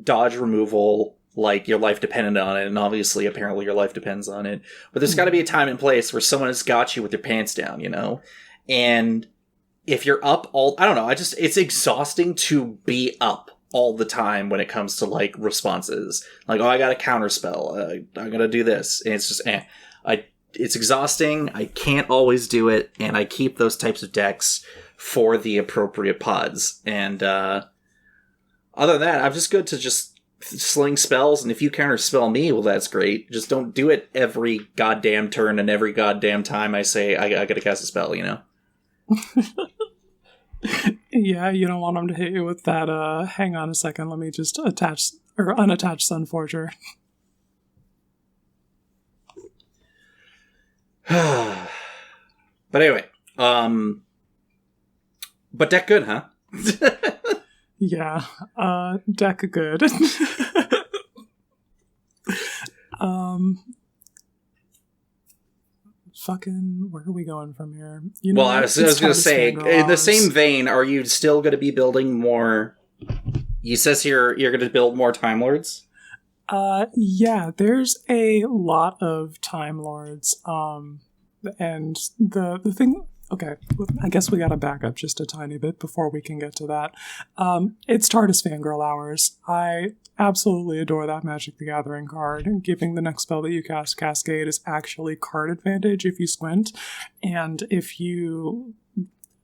dodge removal, like your life depended on it, and obviously, apparently, your life depends on it. But there's got to be a time and place where someone has got you with their pants down, you know? And if you're up I don't know, it's exhausting to be up all the time when it comes to, like, responses. Like, oh, I got a counterspell, I gotta do this, and it's just, it's exhausting, I can't always do it, and I keep those types of decks for the appropriate pods. And, other than that, I'm just good to just sling spells, and if you counterspell me, well, that's great. Just don't do it every goddamn turn and every goddamn time I say I gotta cast a spell, you know? Yeah, you don't want them to hit you with that, hang on a second, let me just attach, or unattach Sunforger. But anyway, but deck good, huh? Yeah, deck good. Fucking, where are we going from here? You know, well, I was going to say, in the same vein, are you still going to be building more? You says here you're going to build more Time Lords? Yeah, there's a lot of Time Lords. And the thing, okay, I guess we gotta back up just a tiny bit before we can get to that. It's TARDIS Fangirl Hours. I absolutely adore that Magic the Gathering card. Giving the next spell that you cast Cascade is actually card advantage if you squint, and if you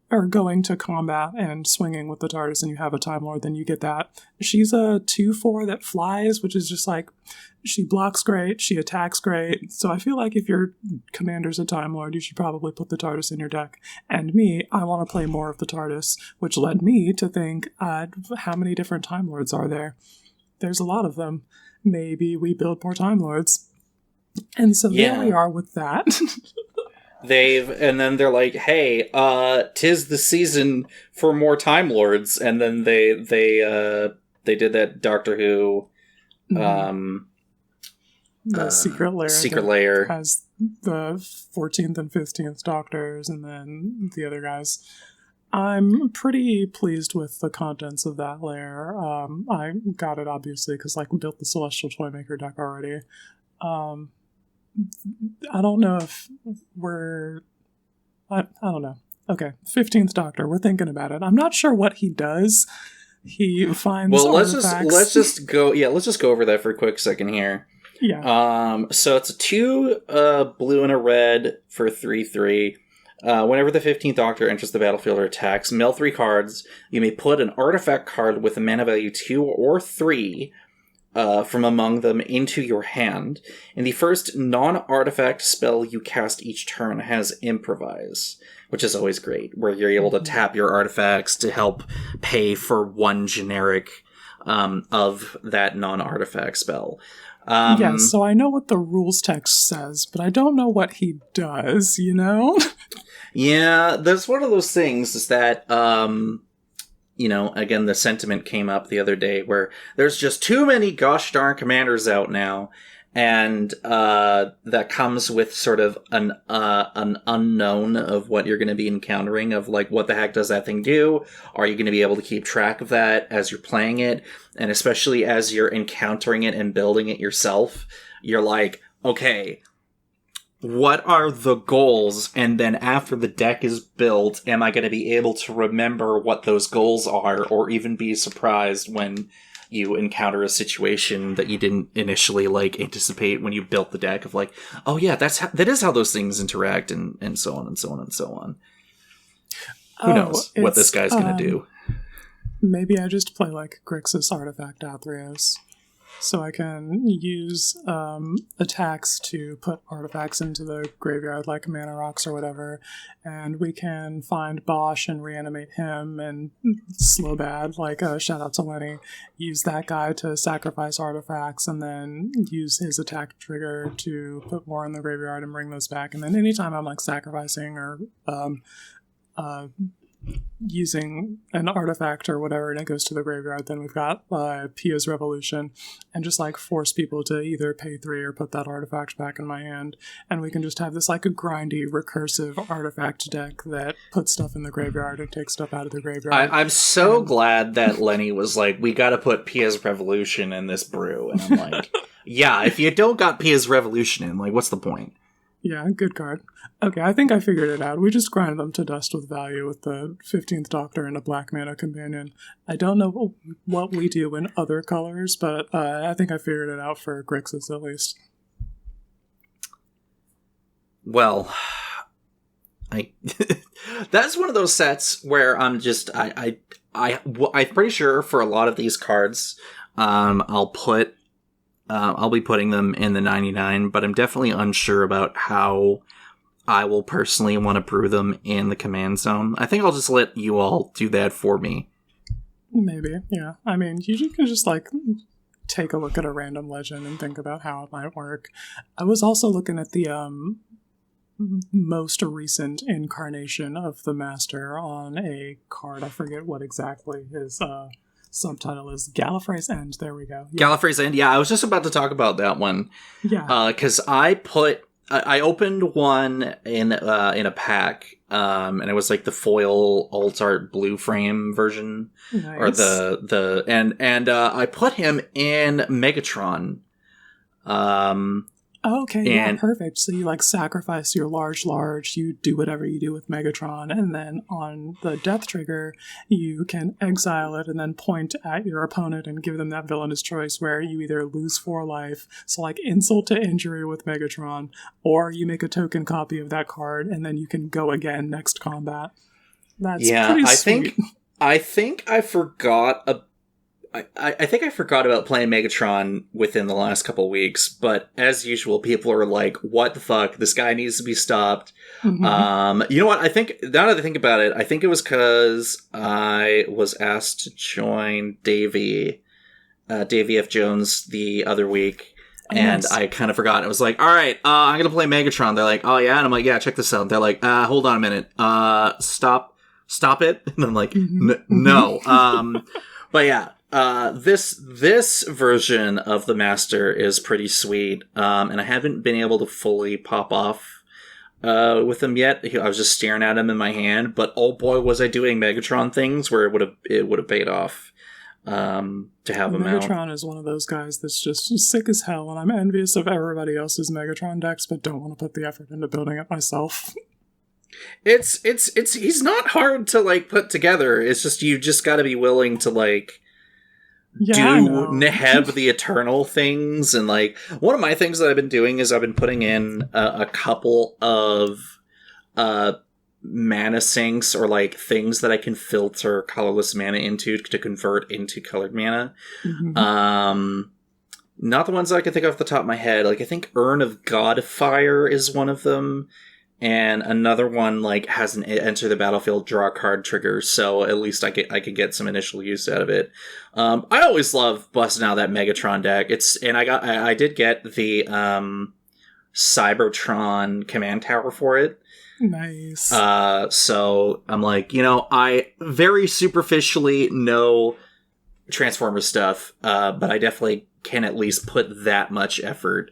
are going to combat and swinging with the TARDIS and you have a Time Lord, then you get that. She's a 2/4 that flies, which is just like, she blocks great, she attacks great. So I feel like if your commander's a Time Lord, you should probably put the TARDIS in your deck. And me, I want to play more of the TARDIS, which led me to think, how many different Time Lords are there? There's a lot of them. Maybe we build more Time Lords. And so there we are with that. And then they're like, hey, 'tis the season for more Time Lords. And then they did that Doctor Who, the Secret Lair has the 14th and 15th Doctors, and then the other guys. I'm pretty pleased with the contents of that lair. I got it obviously because we built the Celestial Toymaker deck already. I don't know if I don't know. Okay, 15th Doctor, we're thinking about it. I'm not sure what he does. He finds artifacts. let's just go over that for a quick second here. Yeah. So it's a 2 blue and a red for 3/3. Whenever the 15th Doctor enters the battlefield or attacks, mill 3 cards. You may put an artifact card with a mana value 2 or 3 from among them into your hand. And the first non-artifact spell you cast each turn has Improvise, which is always great, where you're able to tap your artifacts to help pay for one generic of that non-artifact spell. Yeah, so I know what the rules text says, but I don't know what he does, you know? Yeah, that's one of those things is that, again, the sentiment came up the other day where there's just too many gosh darn commanders out now, and that comes with sort of an unknown of what you're going to be encountering, of like, what the heck does that thing do? Are you going to be able to keep track of that as you're playing it? And especially as you're encountering it and building it yourself, you're like, okay, what are the goals? And then after the deck is built, am I going to be able to remember what those goals are, or even be surprised when you encounter a situation that you didn't initially anticipate when you built the deck, of like, oh yeah, that is how those things interact, and so on and so on and so on. Who knows what this guy's going to do? Maybe I just play Grixis Artifact Athreos, so I can use attacks to put artifacts into the graveyard, like Mana Rocks or whatever, and we can find Bosch and reanimate him, and Slowbad, shout out to Lenny, use that guy to sacrifice artifacts, and then use his attack trigger to put more in the graveyard and bring those back. And then anytime I'm sacrificing or using an artifact or whatever, and it goes to the graveyard, then we've got Pia's Revolution, and just like force people to either pay 3 or put that artifact back in my hand, and we can just have this like a grindy, recursive artifact deck that puts stuff in the graveyard and takes stuff out of the graveyard. I'm so glad that Lenny was like, we gotta put Pia's Revolution in this brew, and I'm like, yeah, if you don't got Pia's Revolution in, like, what's the point? Yeah, good card. Okay, I think I figured it out. We just grind them to dust with value with the 15th Doctor and a Black Mana Companion. I don't know what we do in other colors, but I think I figured it out for Grixis at least. Well, that's one of those sets where I'm just I'm pretty sure for a lot of these cards, I'll be putting them in the 99, but I'm definitely unsure about how I will personally want to brew them in the command zone. I think I'll just let you all do that for me. Maybe, yeah. I mean, you can just, like, take a look at a random legend and think about how it might work. I was also looking at the most recent incarnation of the Master on a card. I forget what exactly his subtitle is. Gallifrey's End. There we go. Yeah. Gallifrey's End. Yeah, I was just about to talk about that one. Yeah. Because I opened one in a pack, and it was like the foil alt art blue frame version, nice. Or I put him in Megatron. Okay, yeah, perfect. So you like sacrifice your large, you do whatever you do with Megatron, and then on the death trigger, you can exile it and then point at your opponent and give them that villainous choice where you either lose 4 life, so like insult to injury with Megatron, or you make a token copy of that card and then you can go again next combat. That's pretty sweet. I think I forgot I think I forgot about playing Megatron within the last couple weeks, but as usual, people are like, what the fuck? This guy needs to be stopped. Mm-hmm. You know what? I think, now that I think about it, I think it was because I was asked to join Davey F. Jones the other week, and nice. I kind of forgot. I was like, all right, I'm going to play Megatron. They're like, oh yeah? And I'm like, yeah, check this out. They're like, hold on a minute. Stop it. And I'm like, no. But yeah. This version of the Master is pretty sweet, and I haven't been able to fully pop off with him yet. I was just staring at him in my hand, but oh boy, was I doing Megatron things where it would have paid off to have him out. Megatron is one of those guys that's just sick as hell, and I'm envious of everybody else's Megatron decks, but don't want to put the effort into building it myself. It's he's not hard to like put together. It's just you just got to be willing to like. Yeah, do Neheb the Eternal things, and like one of my things that I've been doing is I've been putting in a couple of mana sinks or like things that I can filter colorless mana into to convert into colored mana. Mm-hmm. Not the ones that I can think of off the top of my head. Like I think Urn of Godfire is one of them. And another one like has an enter the battlefield, draw a card trigger, so at least I can get some initial use out of it. I always love busting out that Megatron deck. I did get the Cybertron command tower for it. Nice. So I'm like, I very superficially know Transformers stuff, but I definitely can at least put that much effort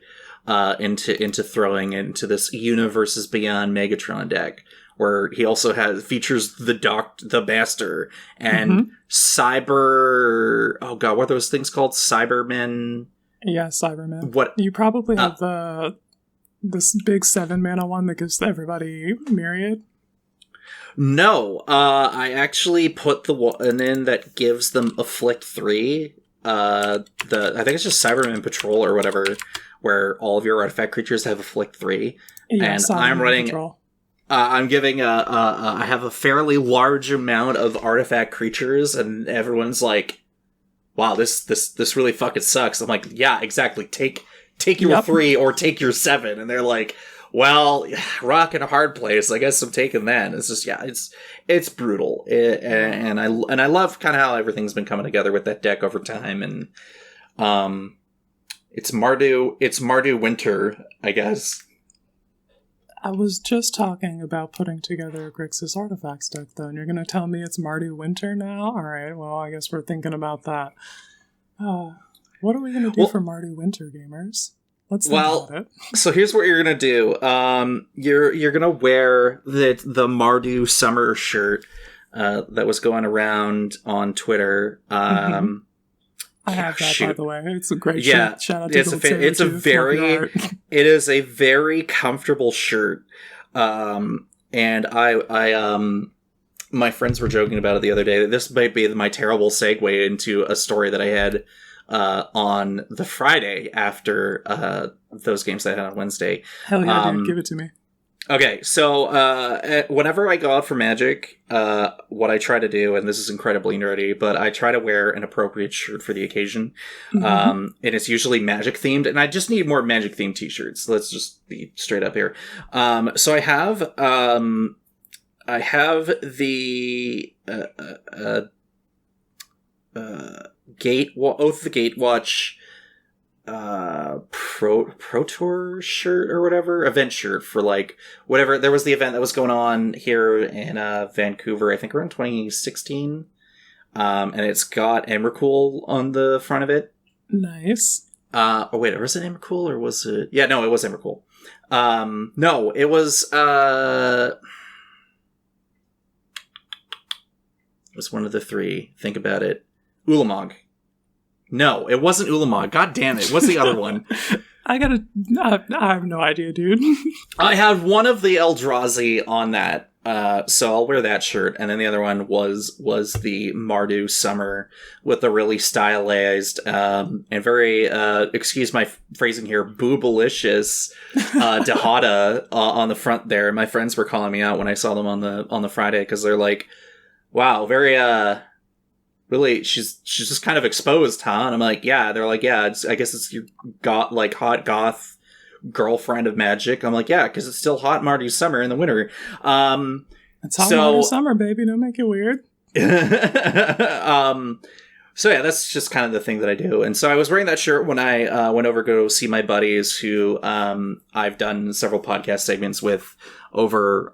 into throwing into this Universes Beyond Megatron deck, where he also features the Master and Cyber. Oh god, what are those things called? Cybermen. Yeah, Cybermen. What you probably have this big 7 mana one that gives everybody Myriad. No, I actually put the one in that gives them Afflict 3. I think it's just Cyberman Patrol or whatever, where all of your artifact creatures have Afflict 3. Yeah, and I'm running. I'm giving I have a fairly large amount of artifact creatures, and everyone's like, "Wow, this really fucking sucks." I'm like, "Yeah, exactly. Take your 3 or take your 7," and they're like, "Well, rock in a hard place. I guess I'm taking that." It's just it's brutal, and I love kind of how everything's been coming together with that deck over time, and It's Mardu Winter, I guess. I was just talking about putting together a Grixis Artifacts deck, though, and you're going to tell me it's Marty Winter now? All right, well, I guess we're thinking about that. What are we going to do for Marty Winter, gamers? Let's think about it. So here's what you're going to do. You're going to wear the Mardu summer shirt that was going around on Twitter. I have that, by the way. It's a great shirt. Shout out to it is a very comfortable shirt. And I my friends were joking about it the other day. This might be my terrible segue into a story that I had on the Friday after those games that I had on Wednesday. Hell yeah, dude. Give it to me. Okay, so whenever I go out for Magic, what I try to do, and this is incredibly nerdy, but I try to wear an appropriate shirt for the occasion. And it's usually Magic themed, and I just need more Magic themed t-shirts. Let's just be straight up here. So I have the Oath of the Gatewatch Pro Tour shirt or whatever, event shirt for like whatever. There was the event that was going on here in Vancouver, I think around 2016, and it's got Emrakul on the front of it. Nice. Oh wait, was it Emrakul or was it? Yeah, no, it was Emrakul. No, it was one of the three. Think about it. Ulamog. No, it wasn't Ulamog. God damn it. What's the other one? I have no idea, dude. I had one of the Eldrazi on that, so I'll wear that shirt. And then the other one was the Mardu Summer with the really stylized, and very, excuse my phrasing here, boobalicious, Dahada on the front there. My friends were calling me out when I saw them on the Friday, because they're like, wow, very, really, she's just kind of exposed, huh? And I'm like, yeah. They're like, yeah, I guess it's your hot goth girlfriend of Magic. I'm like, yeah, because it's still hot Mardu Summer in the winter. It's hot Mardu Summer, baby. Don't make it weird. So yeah, that's just kind of the thing that I do. And so I was wearing that shirt when I went over to go see my buddies who I've done several podcast segments with over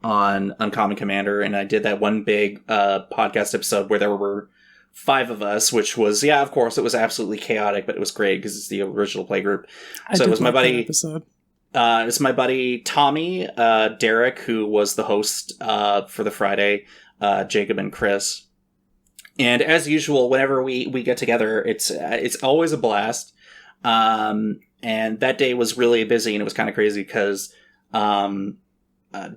on Uncommon Commander, and I did that one big podcast episode where there were 5 of us, which was, yeah, of course, it was absolutely chaotic, but it was great because it's the original playgroup. So it was my buddy. It's my buddy Tommy, Derek, who was the host for the Friday, Jacob and Chris. And as usual, whenever we get together, it's always a blast. And that day was really busy, and it was kind of crazy because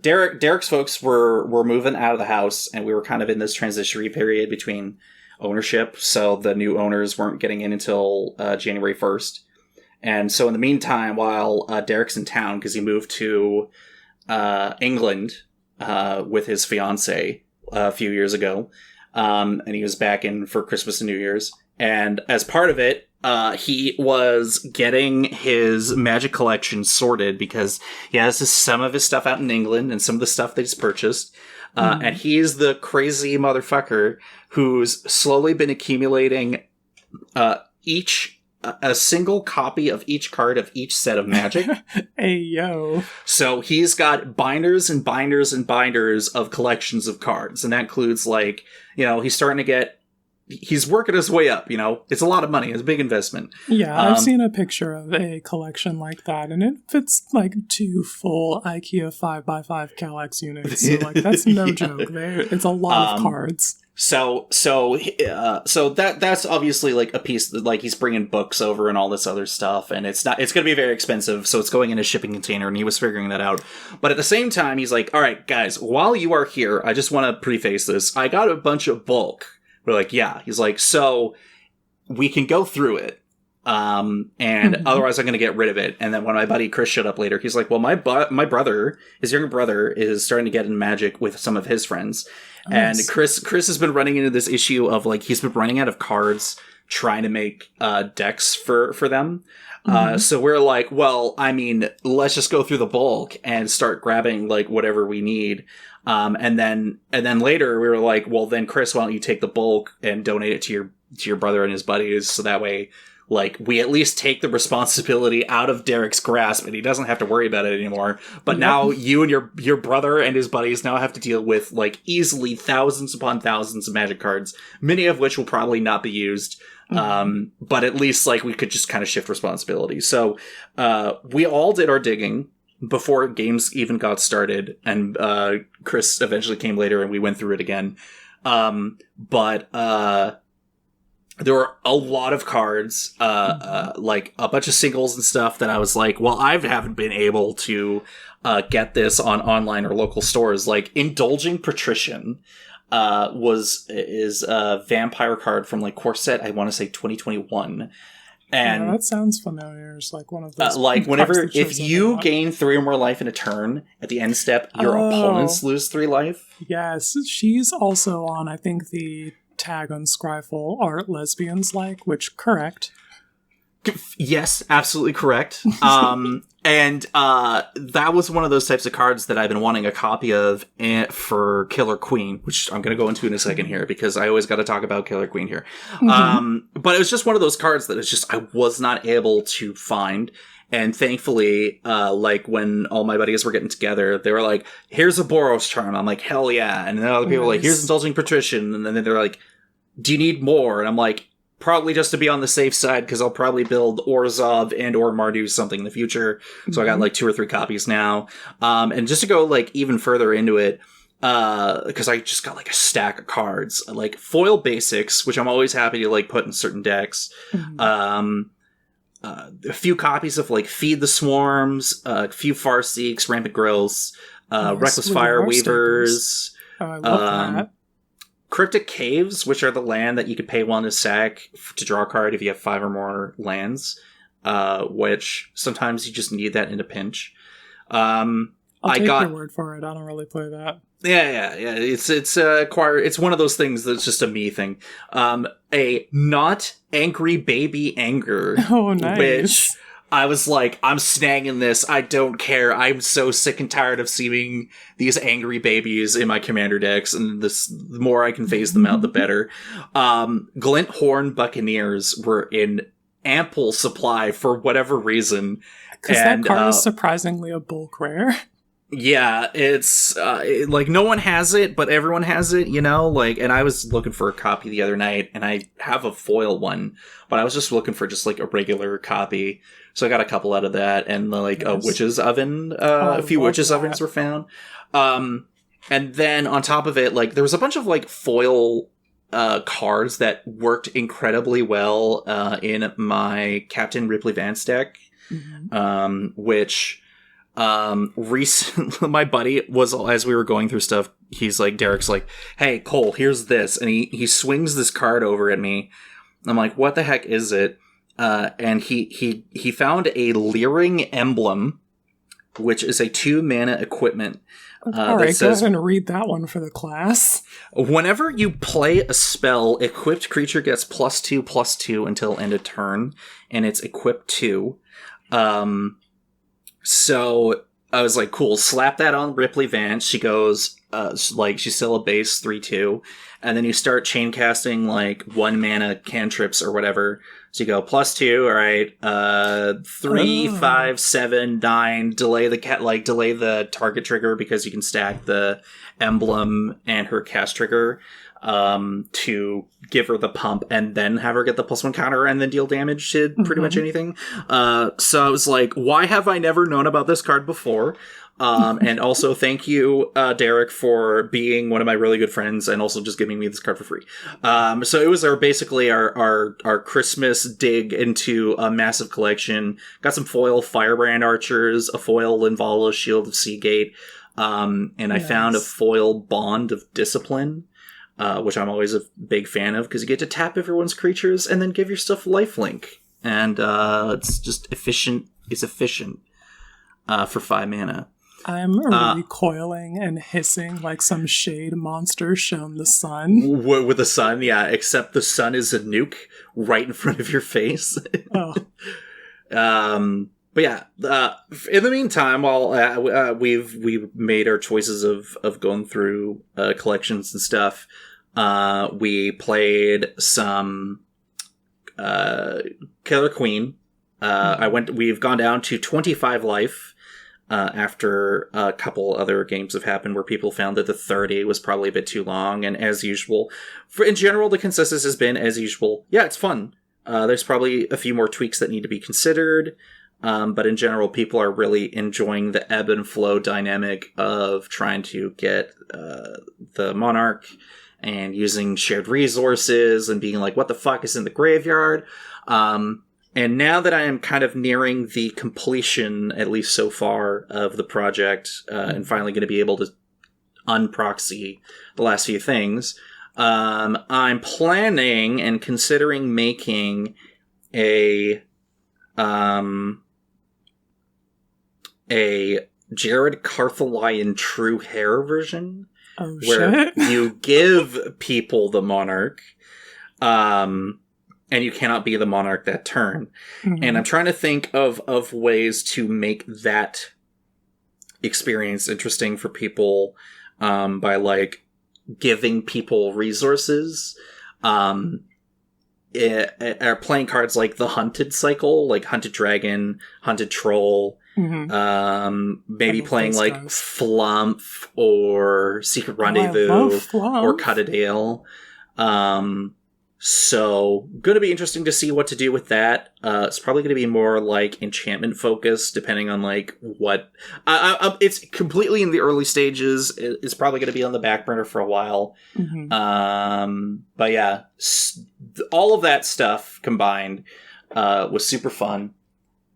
Derek's folks were moving out of the house, and we were kind of in this transitionary period between ownership, so the new owners weren't getting in until January 1st. And so in the meantime, while Derek's in town, because he moved to England with his fiance a few years ago, and he was back in for Christmas and New Year's, and as part of it, he was getting his Magic collection sorted because he has some of his stuff out in England and some of the stuff that he's purchased. And he's the crazy motherfucker who's slowly been accumulating a single copy of each card of each set of Magic. Hey, yo. So he's got binders and binders and binders of collections of cards. And that includes, like, he's starting to get... He's working his way up, It's a lot of money. It's a big investment. Yeah, I've seen a picture of a collection like that, and it fits like 2 full IKEA 5x5 Kallax units. So, that's no joke. It's a lot of cards. So that's obviously like a piece that, like, he's bringing books over and all this other stuff, and it's going to be very expensive. So it's going in a shipping container, and he was figuring that out. But at the same time, he's like, all right, guys, while you are here, I just want to preface this. I got a bunch of bulk. We're like, yeah. He's like, so we can go through it. And otherwise I'm going to get rid of it. And then when my buddy Chris showed up later, he's like, well, my brother, his younger brother, is starting to get in Magic with some of his friends. Nice. And Chris has been running into this issue of, like, he's been running out of cards trying to make decks for them. So we're like, well, I mean, let's just go through the bulk and start grabbing, like, whatever we need. And then later we were like, well, then Chris, why don't you take the bulk and donate it to your brother and his buddies, so that way like, we at least take the responsibility out of Derek's grasp, and he doesn't have to worry about it anymore. But now you and your brother and his buddies now have to deal with, like, easily thousands upon thousands of Magic cards, many of which will probably not be used. But at least, like, we could just kind of shift responsibility. So we all did our digging before games even got started, and Chris eventually came later, and we went through it again. But there were a lot of cards, like a bunch of singles and stuff that I was like, well, I haven't been able to get this on online or local stores. Like, Indulging Patrician is a vampire card from, like, Corset, I want to say 2021. And yeah, that sounds familiar. It's like one of those. like, whenever, if you gain 3 or more life in a turn, at the end step, your opponents lose 3 life. Yes, she's also on, I think, the tag on Scryfall, Art Lesbians Like, which, correct. Yes, absolutely correct. And that was one of those types of cards that I've been wanting a copy of for Killer Queen, which I'm going to go into in a second here, because I always got to talk about Killer Queen here. But it was just one of those cards that it's just, I was not able to find. And thankfully, like, when all my buddies were getting together, they were like, here's a Boros charm. I'm like, hell yeah. And then other people were like, here's Indulging Patrician. And then they're like, do you need more? And I'm like, probably just to be on the safe side, because I'll probably build Orzhov and or Mardu something in the future. So I got like 2 or 3 copies now. And just to go like even further into it, because I just got like a stack of cards, like foil basics, which I'm always happy to like put in certain decks. A few copies of like Feed the Swarms, a few Farseeks, Rampant Growths, Reckless Fire Weavers. Oh, I love that. Cryptic Caves, which are the land that you could pay 1 to sack to draw a card if you have 5 or more lands, which sometimes you just need that in a pinch. I'll take your word for it. I don't really play that. Yeah. It's one of those things that's just a me thing. A Not Angry Baby Anger. Oh, nice. Which I was like, I'm snagging this. I don't care. I'm so sick and tired of seeing these angry babies in my commander decks, and the more I can phase them out, the better. Glint Horn Buccaneers were in ample supply for whatever reason. Because that card is surprisingly a bulk rare. Yeah, it's like no one has it, but everyone has it, you know? Like, and I was looking for a copy the other night, and I have a foil one, but I was just looking for just like a regular copy. So I got a couple out of that, and like a Witch's Oven, a few Witch's Ovens were found. And then on top of it, like there was a bunch of like foil cards that worked incredibly well in my Captain Ripley Vance deck, which recently my buddy was, as we were going through stuff, he's like, Derek's like, hey Cole, here's this, and he swings this card over at me. I'm like, what the heck is it? And he found a Leering Emblem, which is a 2-mana equipment. All right, go ahead and read that one for the class. Whenever you play a spell, equipped creature gets +2/+2 until end of turn, and it's equipped 2. So I was like, cool, slap that on Ripley Vance. She goes, like, she's still a base 3/2. And then you start chain casting, like, 1 mana cantrips or whatever. So you go +2, all right, 3, 5, 7, 9, delay the target trigger because you can stack the emblem and her cast trigger to give her the pump and then have her get the +1 counter and then deal damage to pretty much anything. So I was like, why have I never known about this card before? And also thank you, Derek, for being one of my really good friends and also just giving me this card for free. So it was basically our Christmas dig into a massive collection. Got some foil Firebrand Archers, a foil Linvala Shield of Seagate, and I found a foil Bond of Discipline, which I'm always a big fan of because you get to tap everyone's creatures and then give your stuff lifelink. And it's just efficient. It's efficient for 5 mana. I'm recoiling and hissing like some shade monster shown the sun. With the sun, yeah, except the sun is a nuke right in front of your face. Oh. But yeah, in the meantime, while we've made our choices of going through collections and stuff, we played some Killer Queen. We've gone down to 25 life after a couple other games have happened where people found that the 30 was probably a bit too long. And as usual, in general, the consensus has been, as usual, yeah, it's fun. There's probably a few more tweaks that need to be considered. But in general, people are really enjoying the ebb and flow dynamic of trying to get the Monarch and using shared resources and being like, what the fuck is in the graveyard? And now that I am kind of nearing the completion, at least so far, of the project, and finally going to be able to unproxy the last few things, I'm planning and considering making a Jared Carthelion True Hair version, where you give people the Monarch, and you cannot be the Monarch that turn. Mm-hmm. And I'm trying to think of ways to make that experience interesting for people by, like, giving people resources. Are playing cards like the Hunted cycle, like Hunted Dragon, Hunted Troll, maybe playing like Flump or Secret Rendezvous or Cut a Dale. So, going to be interesting to see what to do with that. It's probably going to be more, like, enchantment focused, depending on, like, what... it's completely in the early stages. It's probably going to be on the back burner for a while. Mm-hmm. But yeah, all of that stuff combined was super fun.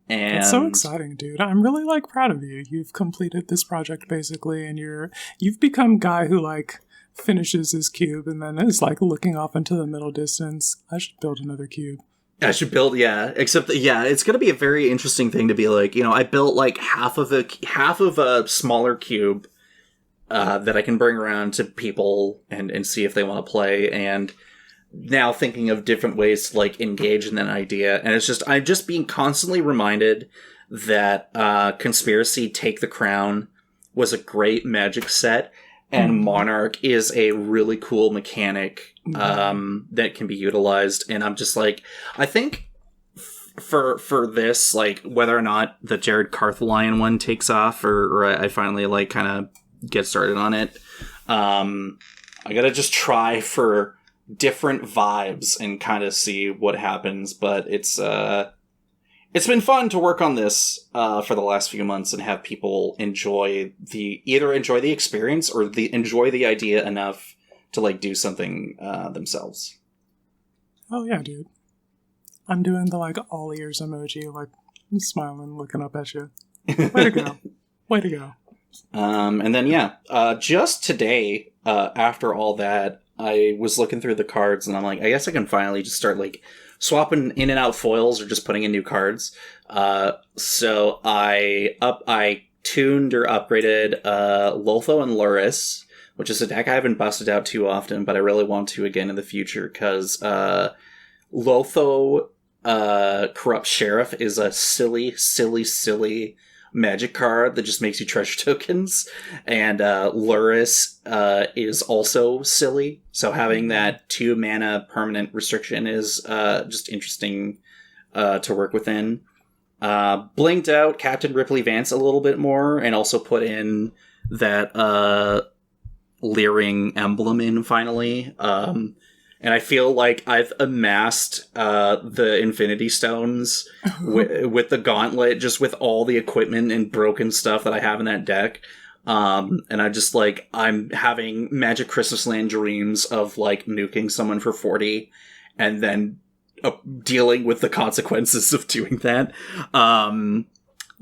And it's so exciting, dude. I'm really, like, proud of you. You've completed this project, basically, and you've become a guy who, like, finishes his cube and then is like looking off into the middle distance. I should build another cube. I should build, yeah. Except that, yeah, it's going to be a very interesting thing to be like, you know, I built like half of a smaller cube that I can bring around to people and see if they want to play. And now thinking of different ways to like engage in that idea. And it's just, I'm just being constantly reminded that Conspiracy Take the Crown was a great Magic set. And Monarch is a really cool mechanic that can be utilized. And I'm just like, I think for this, like, whether or not the Jared Carthelion one takes off or I finally, like, kind of get started on it, I gotta just try for different vibes and kind of see what happens. But it's been fun to work on this for the last few months and have people enjoy the experience or enjoy the idea enough to like do something themselves. Oh yeah, dude. I'm doing the like all ears emoji, like smiling, looking up at you. Way to go. Way to go. And then yeah, just today, after all that, I was looking through the cards and I'm like, I guess I can finally just start like swapping in and out foils or just putting in new cards. So I tuned or upgraded Lotho and Luris, which is a deck I haven't busted out too often, but I really want to again in the future because Lotho Corrupt Sheriff is a silly Magic card that just makes you treasure tokens, and Luris is also silly, so having that 2 mana permanent restriction is just interesting to work within. Blinked out Captain Ripley Vance a little bit more, and also put in that Leering emblem in finally. And I feel like I've amassed the Infinity Stones with the Gauntlet, just with all the equipment and broken stuff that I have in that deck. And I just, like, I'm having Magic Christmas Land dreams of, like, nuking someone for 40 and then dealing with the consequences of doing that.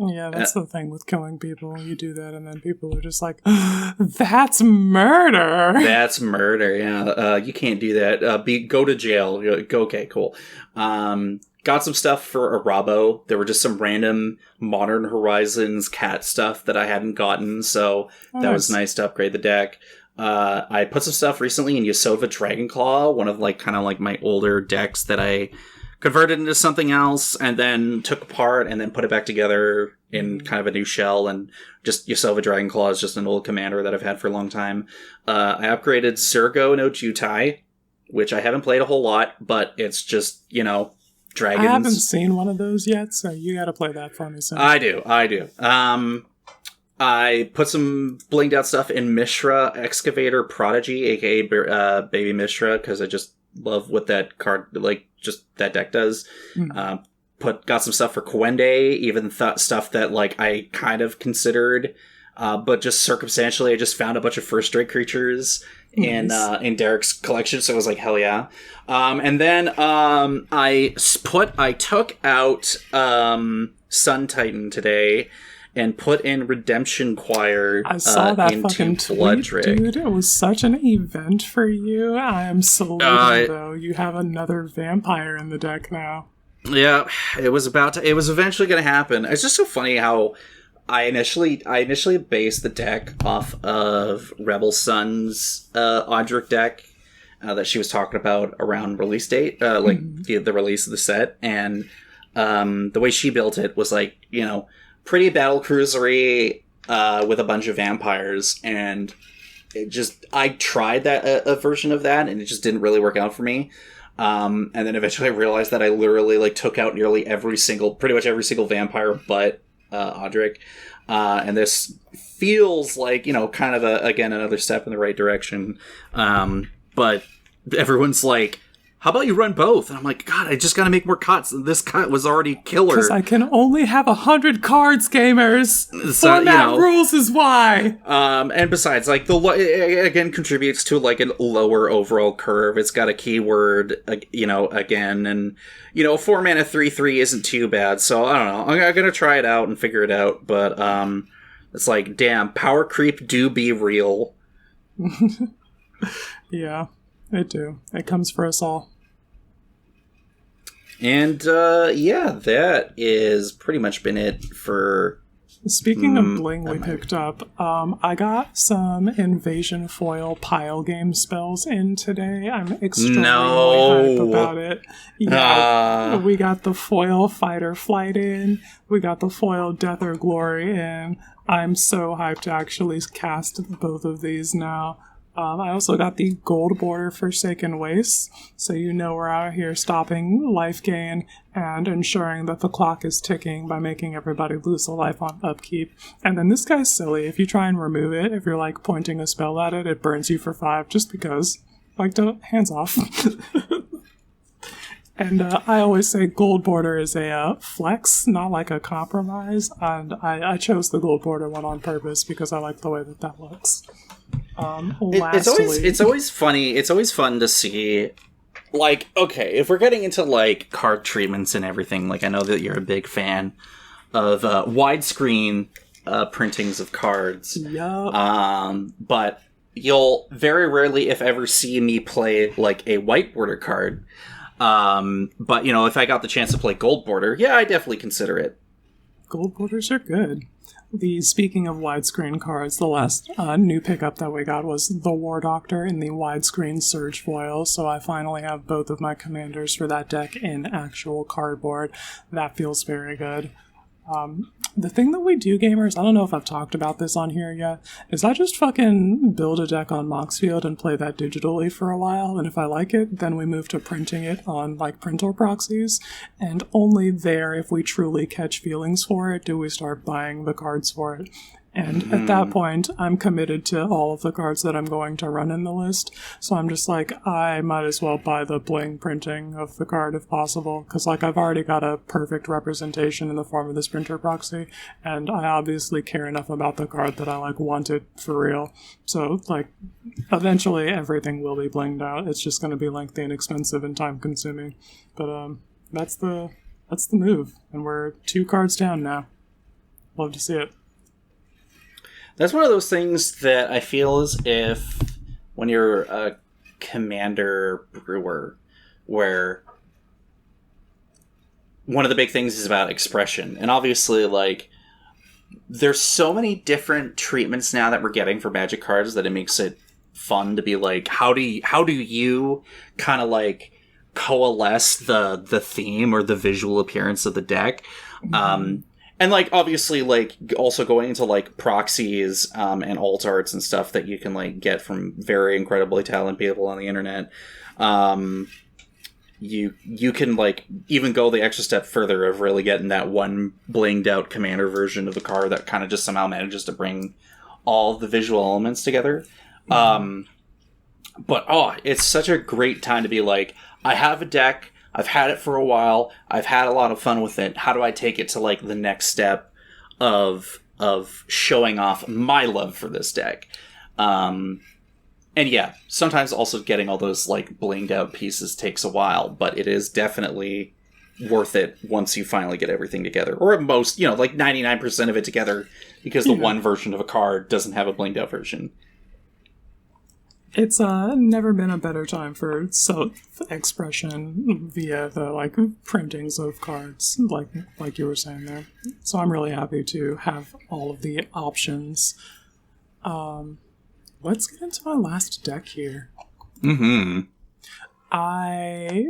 Yeah, that's the thing with killing people. You do that, and then people are just like, that's murder! That's murder, yeah. You can't do that. Go to jail. Okay, cool. Got some stuff for Arabo. There were just some random Modern Horizons cat stuff that I hadn't gotten, so that was nice to upgrade the deck. I put some stuff recently in Yasova Dragonclaw, one of, like, kind of like my older decks that I converted into something else, and then took apart, and then put it back together in kind of a new shell, and just Yasova Dragonclaw is just an old commander that I've had for a long time. I upgraded Zergo no Jutai, which I haven't played a whole lot, but it's just, you know, dragons. I haven't seen one of those yet, so you gotta play that for me soon. I do. I put some blinged out stuff in Mishra Excavator Prodigy, aka Baby Mishra, because I just love what that card, like, just that deck does. Got some stuff for Quende, even stuff that, like, I kind of considered, but just circumstantially, I just found a bunch of first strike creatures in Derek's collection, so I was like, hell yeah. And then I took out Sun Titan today and put in Redemption Choir. I saw that into fucking tweet, dude. It was such an event for you. I am saluting, though. You have another vampire in the deck now. Yeah, it was eventually going to happen. It's just so funny how I initially based the deck off of Rebel Sun's Audric deck that she was talking about around release date, the release of the set, and the way she built it was like, you know, pretty battlecruisery with a bunch of vampires, and I tried a version of that, and it just didn't really work out for me. And then eventually I realized that I literally like took out pretty much every single vampire but Audric. And this feels like, you know, kind of another step in the right direction. But everyone's like, how about you run both? And I'm like, God, I just gotta make more cuts. This cut was already killer. Because I can only have 100 cards, gamers. So, format rules is why. And besides, like, it again contributes to like a lower overall curve. It's got a keyword, you know, again, and you know, 4 mana 3/3 isn't too bad. So I don't know. I'm gonna try it out and figure it out. But it's like, damn, power creep do be real. Yeah. It do. It comes for us all. And, that is pretty much been it for... Speaking of bling we picked up, I got some Invasion Foil pile game spells in today. I'm extremely hyped about it. Yeah, we got the Foil Fight or Flight in. We got the Foil Death or Glory in. I'm so hyped to actually cast both of these now. I also got the gold border Forsaken Wastes, so you know we're out here stopping life gain and ensuring that the clock is ticking by making everybody lose a life on upkeep. And then this guy's silly. If you try and remove it, if you're like pointing a spell at it, it burns you for 5 just because. Like, don't, hands off. And I always say gold border is a flex, not like a compromise, and I chose the gold border one on purpose because I like the way that looks. It's always funny. It's always fun to see, like, okay, if we're getting into like card treatments and everything, like I know that you're a big fan of widescreen printings of cards. Yeah. But you'll very rarely, if ever, see me play like a white border card. But you know, if I got the chance to play gold border, yeah, I definitely consider it. Gold borders are good. Speaking of widescreen cards, the last new pickup that we got was the War Doctor in the widescreen Surge foil, so I finally have both of my commanders for that deck in actual cardboard. That feels very good. The thing that we do, gamers, I don't know if I've talked about this on here yet, is I just fucking build a deck on Moxfield and play that digitally for a while, and if I like it, then we move to printing it on, like, printer proxies, and only there, if we truly catch feelings for it, do we start buying the cards for it. And at that point, I'm committed to all of the cards that I'm going to run in the list. So I'm just like, I might as well buy the bling printing of the card if possible. Because, like, I've already got a perfect representation in the form of this printer proxy. And I obviously care enough about the card that I, like, want it for real. So, like, eventually everything will be blinged out. It's just going to be lengthy and expensive and time consuming. But, that's the move. And we're 2 cards down now. Love to see it. That's one of those things that I feel as if when you're a commander brewer, where one of the big things is about expression. And obviously, like, there's so many different treatments now that we're getting for Magic cards that it makes it fun to be like, how do you kind of like coalesce the theme or the visual appearance of the deck? Mm-hmm. And, like, obviously, like, also going into, like, proxies and alt arts and stuff that you can, like, get from very incredibly talented people on the internet. you can like even go the extra step further of really getting that one blinged out commander version of the card that kind of just somehow manages to bring all the visual elements together. But it's such a great time to be like, I have a deck, I've had it for a while, I've had a lot of fun with it. How do I take it to like the next step of showing off my love for this deck? And yeah, sometimes also getting all those like blinged out pieces takes a while, but it is definitely worth it once you finally get everything together. Or at most, like 99% of it together, because the one version of a card doesn't have a blinged out version. It's never been a better time for self-expression via the like printings of cards, like you were saying there. So I'm really happy to have all of the options. Let's get into my last deck here. Mm-hmm. I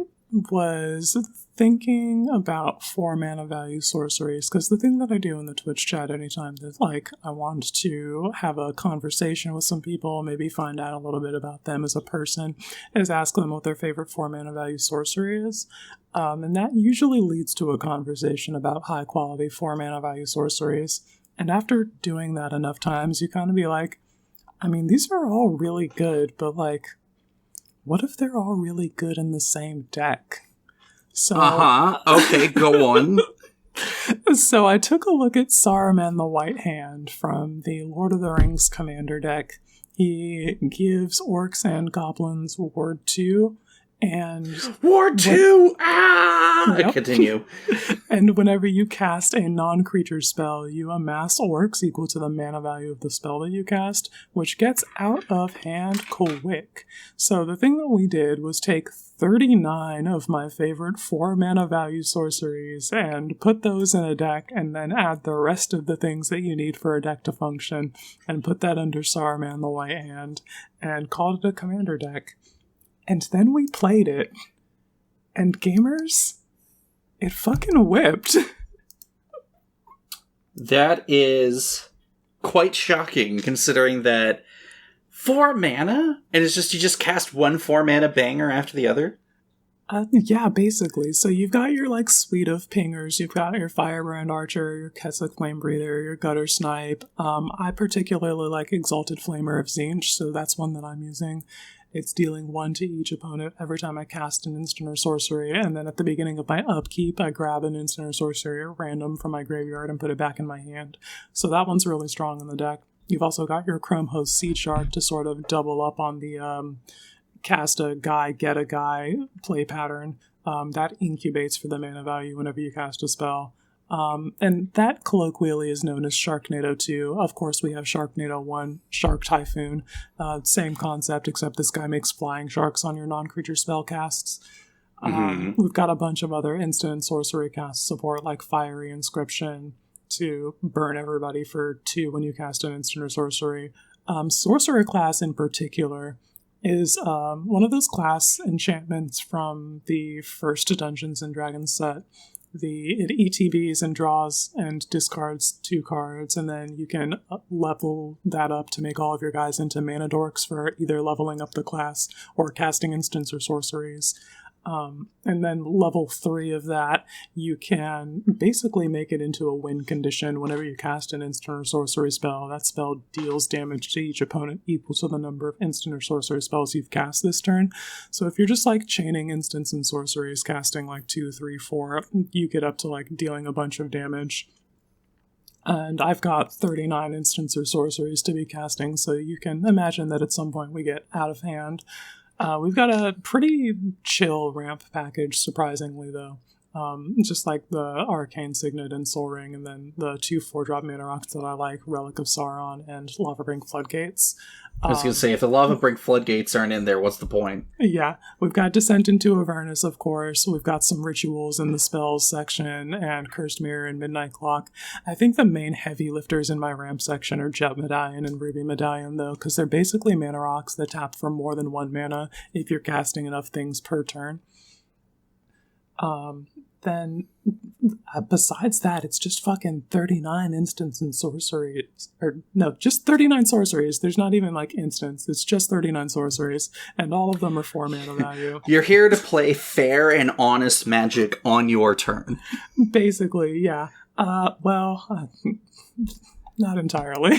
was thinking about 4 mana value sorceries, because the thing that I do in the Twitch chat anytime that like I want to have a conversation with some people, maybe find out a little bit about them as a person, is ask them what their favorite 4 mana value sorcery is. And that usually leads to a conversation about high quality 4 mana value sorceries. And after doing that enough times, you kind of be like, I mean, these are all really good, but like, what if they're all really good in the same deck? So, okay, go on. So I took a look at Saruman the White Hand from the Lord of the Rings Commander deck. He gives orcs and goblins Ward 2, and... Ward 2! Yep. Continue. And whenever you cast a non-creature spell, you amass orcs equal to the mana value of the spell that you cast, which gets out of hand quick. So the thing that we did was take 39 of my favorite 4 mana value sorceries and put those in a deck, and then add the rest of the things that you need for a deck to function, and put that under Saruman the White Hand, and called it a commander deck. And then we played it. And gamers, it fucking whipped. That is quite shocking, considering that 4 mana? And it's just, you just cast one 4 mana banger after the other? Yeah, basically. So you've got your, like, suite of pingers. You've got your Firebrand Archer, your Keswick Flame Breather, your Gutter Snipe. I particularly like Exalted Flamer of Tzeentch, so that's one that I'm using. It's dealing 1 to each opponent every time I cast an instant or sorcery, and then at the beginning of my upkeep, I grab an instant or sorcery at random from my graveyard and put it back in my hand. So that one's really strong in the deck. You've also got your Chrome Host Seed Shark to sort of double up on the cast a guy, get a guy play pattern. That incubates for the mana value whenever you cast a spell. And that colloquially is known as Sharknado 2. Of course, we have Sharknado 1, Shark Typhoon. Same concept, except this guy makes flying sharks on your non-creature spell casts. We've got a bunch of other instant and sorcery cast support, like Fiery Inscription, to burn everybody for 2 when you cast an instant or sorcery. Sorcerer class in particular is one of those class enchantments from the first Dungeons and Dragons set. It ETBs and draws and discards 2 cards, and then you can level that up to make all of your guys into mana dorks for either leveling up the class or casting instants or sorceries. And then level 3 of that, you can basically make it into a win condition whenever you cast an instant or sorcery spell. That spell deals damage to each opponent equal to the number of instant or sorcery spells you've cast this turn. So if you're just like chaining instants and sorceries, casting like 2, 3, 4, you get up to like dealing a bunch of damage. And I've got 39 instants or sorceries to be casting, so you can imagine that at some point we get out of hand. We've got a pretty chill ramp package, surprisingly, though. Just like the Arcane Signet and Soul Ring, and then the 2 4-drop mana rocks that I like, Relic of Sauron and Lavabrink Floodgates. I was going to say, if the Lavabrink Floodgates aren't in there, what's the point? Yeah, we've got Descent into Avernus, of course. We've got some rituals in the spells section, and Cursed Mirror and Midnight Clock. I think the main heavy lifters in my ramp section are Jet Medallion and Ruby Medallion, though, because they're basically mana rocks that tap for more than 1 mana if you're casting enough things per turn. Then besides that, it's just fucking 39 instants and sorceries. Or, no, just 39 sorceries. There's not even, like, instants. It's just 39 sorceries, and all of them are 4 mana value. You're here to play fair and honest Magic on your turn. Basically, yeah. Not entirely.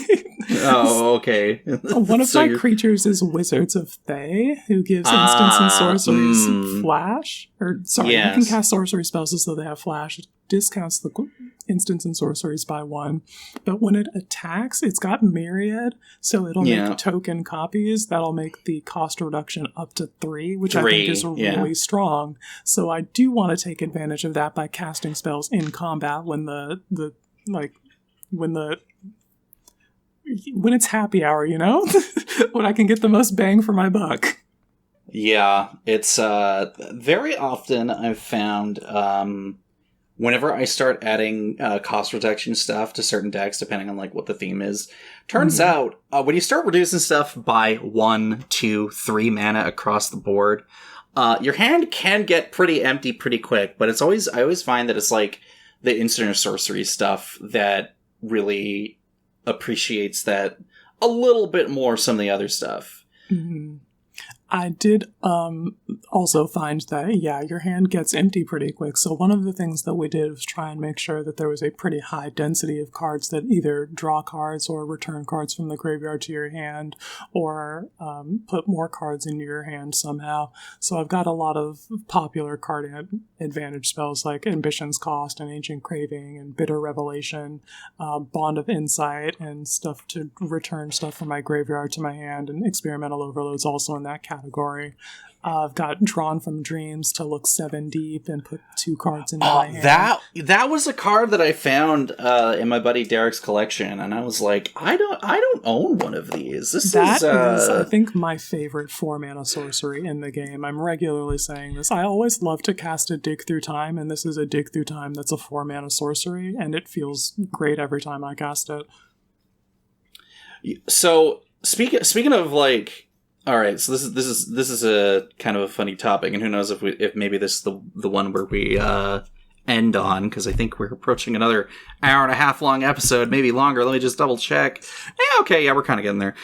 Oh, okay. One of my creatures is Wizards of Thay, who gives instants and sorceries flash. You can cast sorcery spells as though they have flash. It discounts the instants and sorceries by 1. But when it attacks, it's got Myriad, so it'll make token copies. That'll make the cost reduction up to 3, which I think is really strong. So I do want to take advantage of that by casting spells in combat when it's happy hour, you know? When I can get the most bang for my buck. Yeah, it's very often I've found whenever I start adding cost reduction stuff to certain decks, depending on like what the theme is, turns out when you start reducing stuff by 1, 2, 3 mana across the board, your hand can get pretty empty pretty quick, but I always find that it's like the instant or sorcery stuff that really appreciates that a little bit more some of the other stuff. Mm-hmm. I did also find that, your hand gets empty pretty quick. So one of the things that we did was try and make sure that there was a pretty high density of cards that either draw cards or return cards from the graveyard to your hand, or put more cards into your hand somehow. So I've got a lot of popular card advantage spells like Ambition's Cost and Ancient Craving and Bitter Revelation, Bond of Insight, and stuff to return stuff from my graveyard to my hand, and Experimental Overload's also in that category. I've got Drawn from Dreams to look 7 deep and put 2 cards into my hand. That was a card that I found in my buddy Derek's collection, and I was like, I don't own one of these. This is I think, my favorite 4-mana sorcery in the game. I'm regularly saying this. I always love to cast a Dig Through Time, and this is a Dig Through Time that's a 4-mana sorcery, and it feels great every time I cast it. So speaking of like. All right, so this is a kind of a funny topic, and who knows if maybe this is the one where we end on, because I think we're approaching another hour and a half long episode, maybe longer. Let me just double check. We're kind of getting there.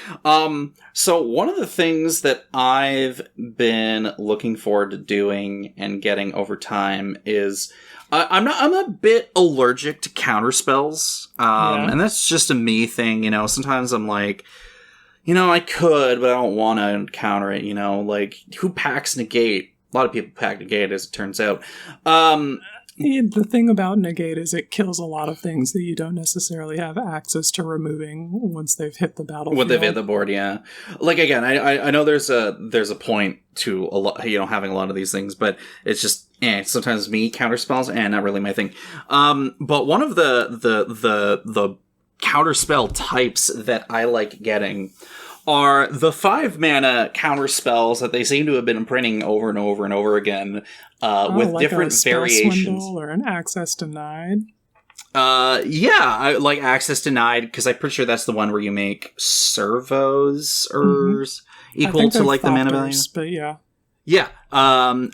So one of the things that I've been looking forward to doing and getting over time is I'm a bit allergic to counter spells, and that's just a me thing. You know, sometimes I'm like, I could, but I don't want to counter it, like, who packs Negate? A lot of people pack Negate, as it turns out. The thing about Negate is it kills a lot of things that you don't necessarily have access to removing once they've hit the battlefield. When they've hit the board, yeah. Like, again, I know there's a point to a lot, having a lot of these things, but it's just, sometimes me counter spells, not really my thing. But one of the counterspell types that I like getting are the 5-mana counter spells that they seem to have been printing over and over and over again, with like different variations. Swindle or an access denied. I like access denied, because I'm pretty sure that's the one where you make servos equal to like the mana value. But yeah. Yeah.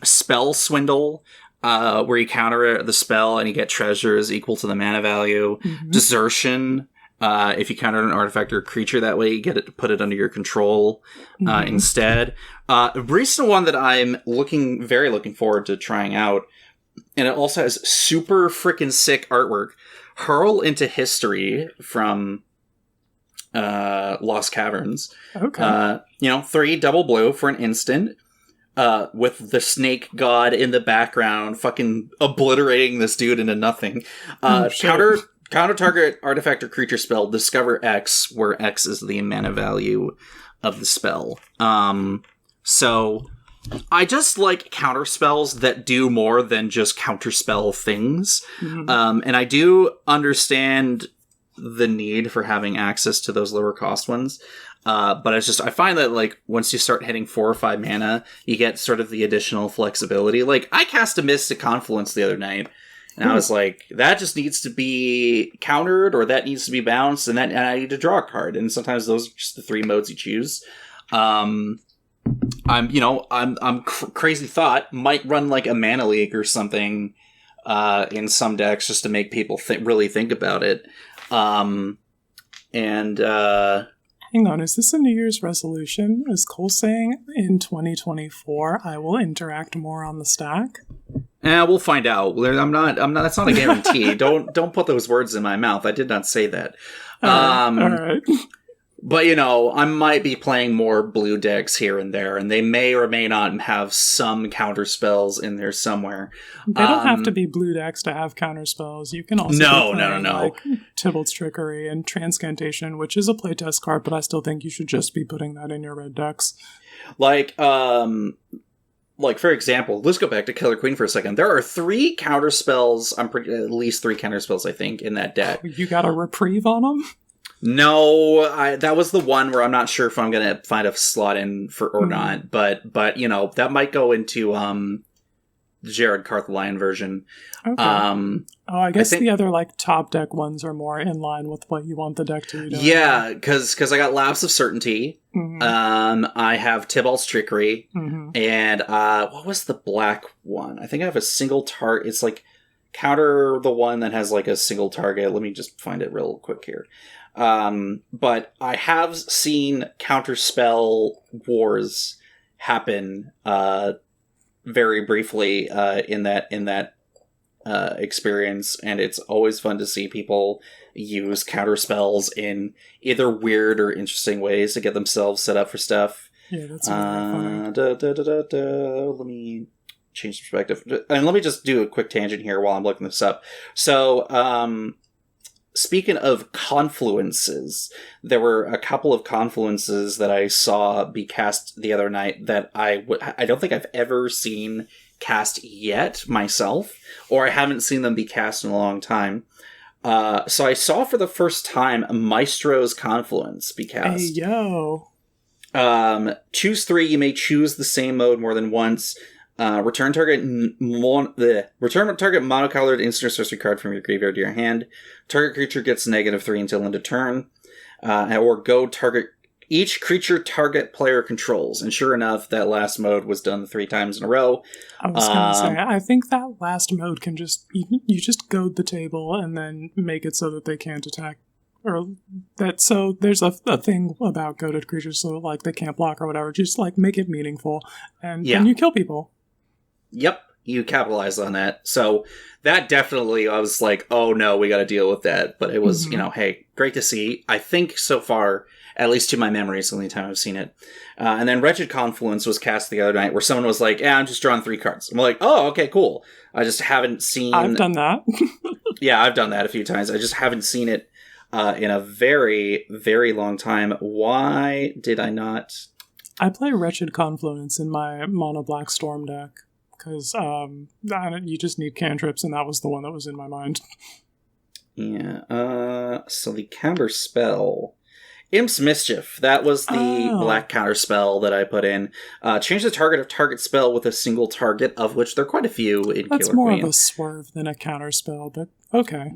Spell swindle. Where you counter the spell and you get treasures equal to the mana value. Mm-hmm. Desertion. If you counter an artifact or a creature that way, you get it to put it under your control instead. A recent one that I'm very looking forward to trying out, and it also has super freaking sick artwork. Hurl into History from Lost Caverns. Okay. 3 double blue for an instant. With the snake god in the background, fucking obliterating this dude into nothing. Counter target artifact or creature spell, discover X, where X is the mana value of the spell. So I just like counter spells that do more than just counterspell things. Mm-hmm. And I do understand the need for having access to those lower cost ones. But I find that, like, once you start hitting 4 or 5 mana, you get sort of the additional flexibility. Like, I cast a Mystic Confluence the other night, and I was like, that just needs to be countered, or that needs to be bounced, and I need to draw a card. And sometimes those are just the 3 modes you choose. Crazy thought, might run like a Mana Leak or something, in some decks just to make people really think about it. Hang on, is this a New Year's resolution? Is Cole saying in 2024 I will interact more on the stack? We'll find out. I'm not. That's not a guarantee. Don't put those words in my mouth. I did not say that. All right. But, I might be playing more blue decks here and there, and they may or may not have some counter spells in there somewhere. They don't have to be blue decks to have counter spells. You can also No. like Tybalt's Trickery and Transcantation, which is a playtest card, but I still think you should just be putting that in your red decks. Like, for example, let's go back to Killer Queen for a second. There are 3 counter spells, at least 3 counter spells, I think, in that deck. You got a reprieve on them? No, that was the one where I'm not sure if I'm going to find a slot in for or not, but that might go into the Jared Carthelion version. Okay. I guess the other top deck ones are more in line with what you want the deck to be doing. Yeah, because I got Lapse of Certainty. Mm-hmm. I have Tybalt's Trickery, and what was the black one? I think I have a single target. It's counter the one that has a single target. Let me just find it real quick here. But I have seen counterspell wars happen very briefly in that experience, and it's always fun to see people use counterspells in either weird or interesting ways to get themselves set up for stuff. Yeah, that's funny. Let me change perspective, and let me just do a quick tangent here while I'm looking this up. So, speaking of confluences, there were a couple of confluences that I saw be cast the other night that I don't think I've ever seen cast yet myself, or I haven't seen them be cast in a long time. So I saw for the first time Maestro's Confluence be cast. Hey, yo. Choose 3. You may choose the same mode more than once. Return target monocolored instant or sorcery card from your graveyard to your hand. Target creature gets -3 until end of turn. Or go target each creature target player controls. And sure enough, that last mode was done 3 times in a row. I was going to say, I think that last mode can you just goad the table and then make it so that they can't attack. So there's a thing about goaded creatures, so they can't block or whatever. Just make it meaningful, and then you kill people. Yep, you capitalized on that. So that definitely, I was like, oh no, we got to deal with that. But it was, hey, great to see. I think so far, at least to my memory, it's the only time I've seen it. And then Wretched Confluence was cast the other night, where someone was like, I'm just drawing 3 cards. I'm like, oh, okay, cool. I just haven't seen... I've done that. Yeah, I've done that a few times. I just haven't seen it in a very, very long time. Why did I not? I play Wretched Confluence in my mono black Storm deck because you just need cantrips, and that was the one that was in my mind. Yeah. So the counter spell, Imp's Mischief. That was the black counter spell that I put in. Change the target of target spell with a single target, of which there are quite a few in Killer Queen. That's more of a swerve than a counter spell, but okay.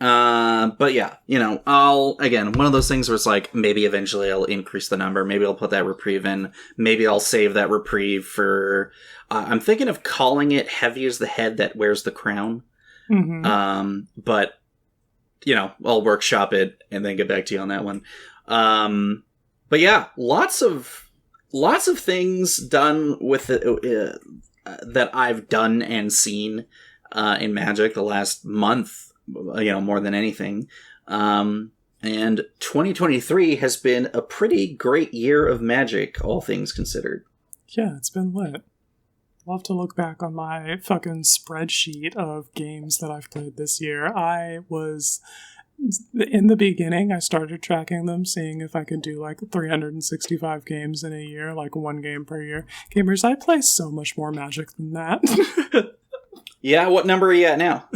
But yeah, one of those things where it's maybe eventually I'll increase the number. Maybe I'll put that reprieve in. Maybe I'll save that reprieve for, I'm thinking of calling it Heavy as the Head That Wears the Crown. Mm-hmm. But, I'll workshop it and then get back to you on that one. But yeah, lots of things done with it, that I've done and seen, in Magic the last month. More than anything. And 2023 has been a pretty great year of Magic, all things considered. Yeah, it's been lit. I'll have to look back on my fucking spreadsheet of games that I've played this year. In the beginning, I started tracking them, seeing if I could do 365 games in a year, 1 game per year. Gamers, I play so much more Magic than that. Yeah, what number are you at now?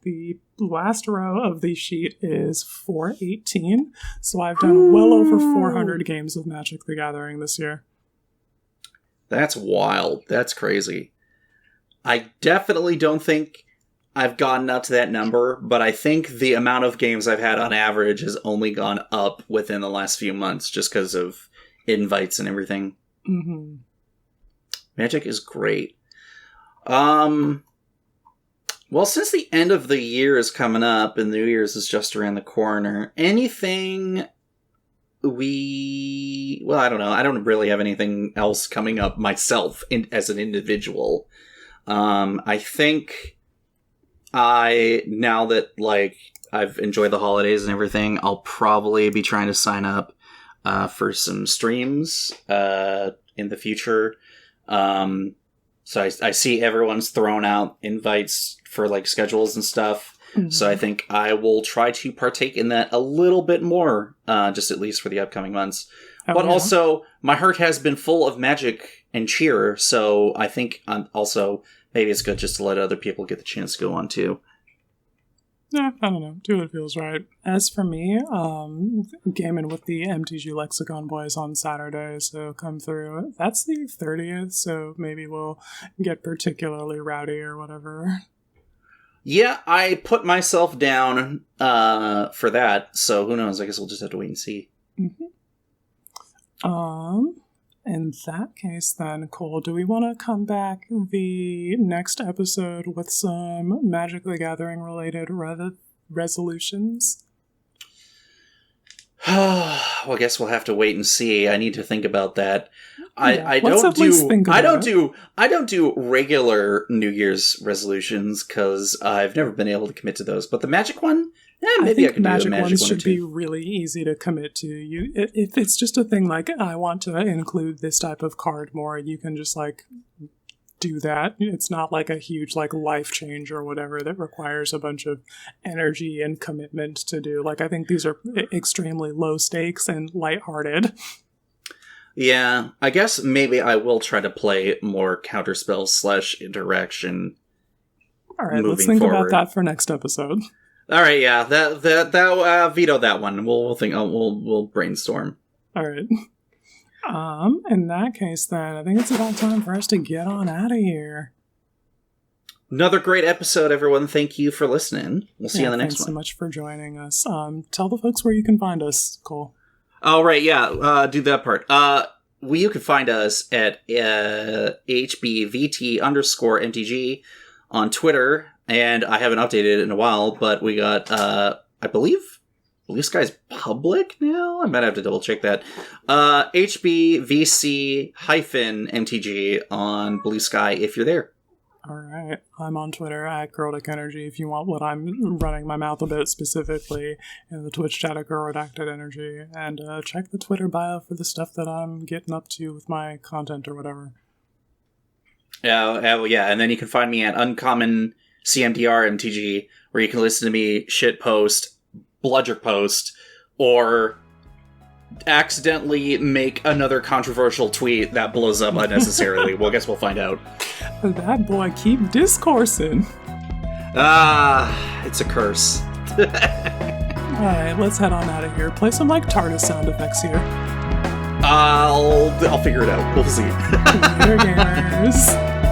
The last row of the sheet is 418, so I've done well over 400 games of Magic the Gathering this year. That's wild. That's crazy. I definitely don't think I've gotten up to that number, but I think the amount of games I've had on average has only gone up within the last few months, just because of invites and everything. Mm-hmm. Magic is great. Well, since the end of the year is coming up and New Year's is just around the corner, anything well, I don't know. I don't really have anything else coming up myself as an individual. I think now that, like, I've enjoyed the holidays and everything, I'll probably be trying to sign up for some streams in the future. So I see everyone's thrown out invites for, like, schedules and stuff. Mm-hmm. So I think I will try to partake in that a little bit more, just at least for the upcoming months. But also, my heart has been full of magic and cheer, so I think also maybe it's good just to let other people get the chance to go on too. Yeah, I don't know. Do what feels right. As for me, gaming with the MTG Lexicon boys on Saturday, so come through. That's the 30th, so maybe we'll get particularly rowdy or whatever. Yeah, I put myself down for that, so who knows? I guess we'll just have to wait and see. Mm-hmm. In that case, then, Cole, do we want to come back the next episode with some Magic the Gathering related resolutions? Well, I guess we'll have to wait and see. I need to think about that. Yeah, I don't do regular New Year's resolutions because I've never been able to commit to those. But the Magic one, maybe I can Magic do a Magic ones one should too. be really easy to commit to. If it's just a thing like, I want to include this type of card more, you can just, like, do that. It's not like a huge, like, life change or whatever that requires a bunch of energy and commitment to do. Like, I think these are extremely low stakes and lighthearted. Yeah, I guess maybe I will try to play more counterspell / interaction. All right, let's think about that for next episode. All right, yeah, that veto that one. We'll think. We'll brainstorm. All right. In that case, then I think it's about time for us to get on out of here. Another great episode, everyone. Thank you for listening. We'll see you on the next one. Thanks so much for joining us. Tell the folks where you can find us, Cole. Oh, right, yeah, do that part. You can find us at HBVT_MTG on Twitter, and I haven't updated it in a while, but we got, I believe Blue Sky's public now? I might have to double check that. HBVC-MTG on Blue Sky if you're there. All right. I'm on Twitter at Girldick Energy if you want what I'm running my mouth a bit specifically, in the Twitch chat at Girlredacted Energy. And check the Twitter bio for the stuff that I'm getting up to with my content or whatever. Yeah, and then you can find me at Uncommon CMDR MTG, where you can listen to me shit post, bludger post, or accidentally make another controversial tweet that blows up unnecessarily. Well, I guess we'll find out. That boy keep discoursing. It's a curse. Alright, let's head on out of here. Play some, like, TARDIS sound effects here. I'll figure it out. We'll see. Later, gamers.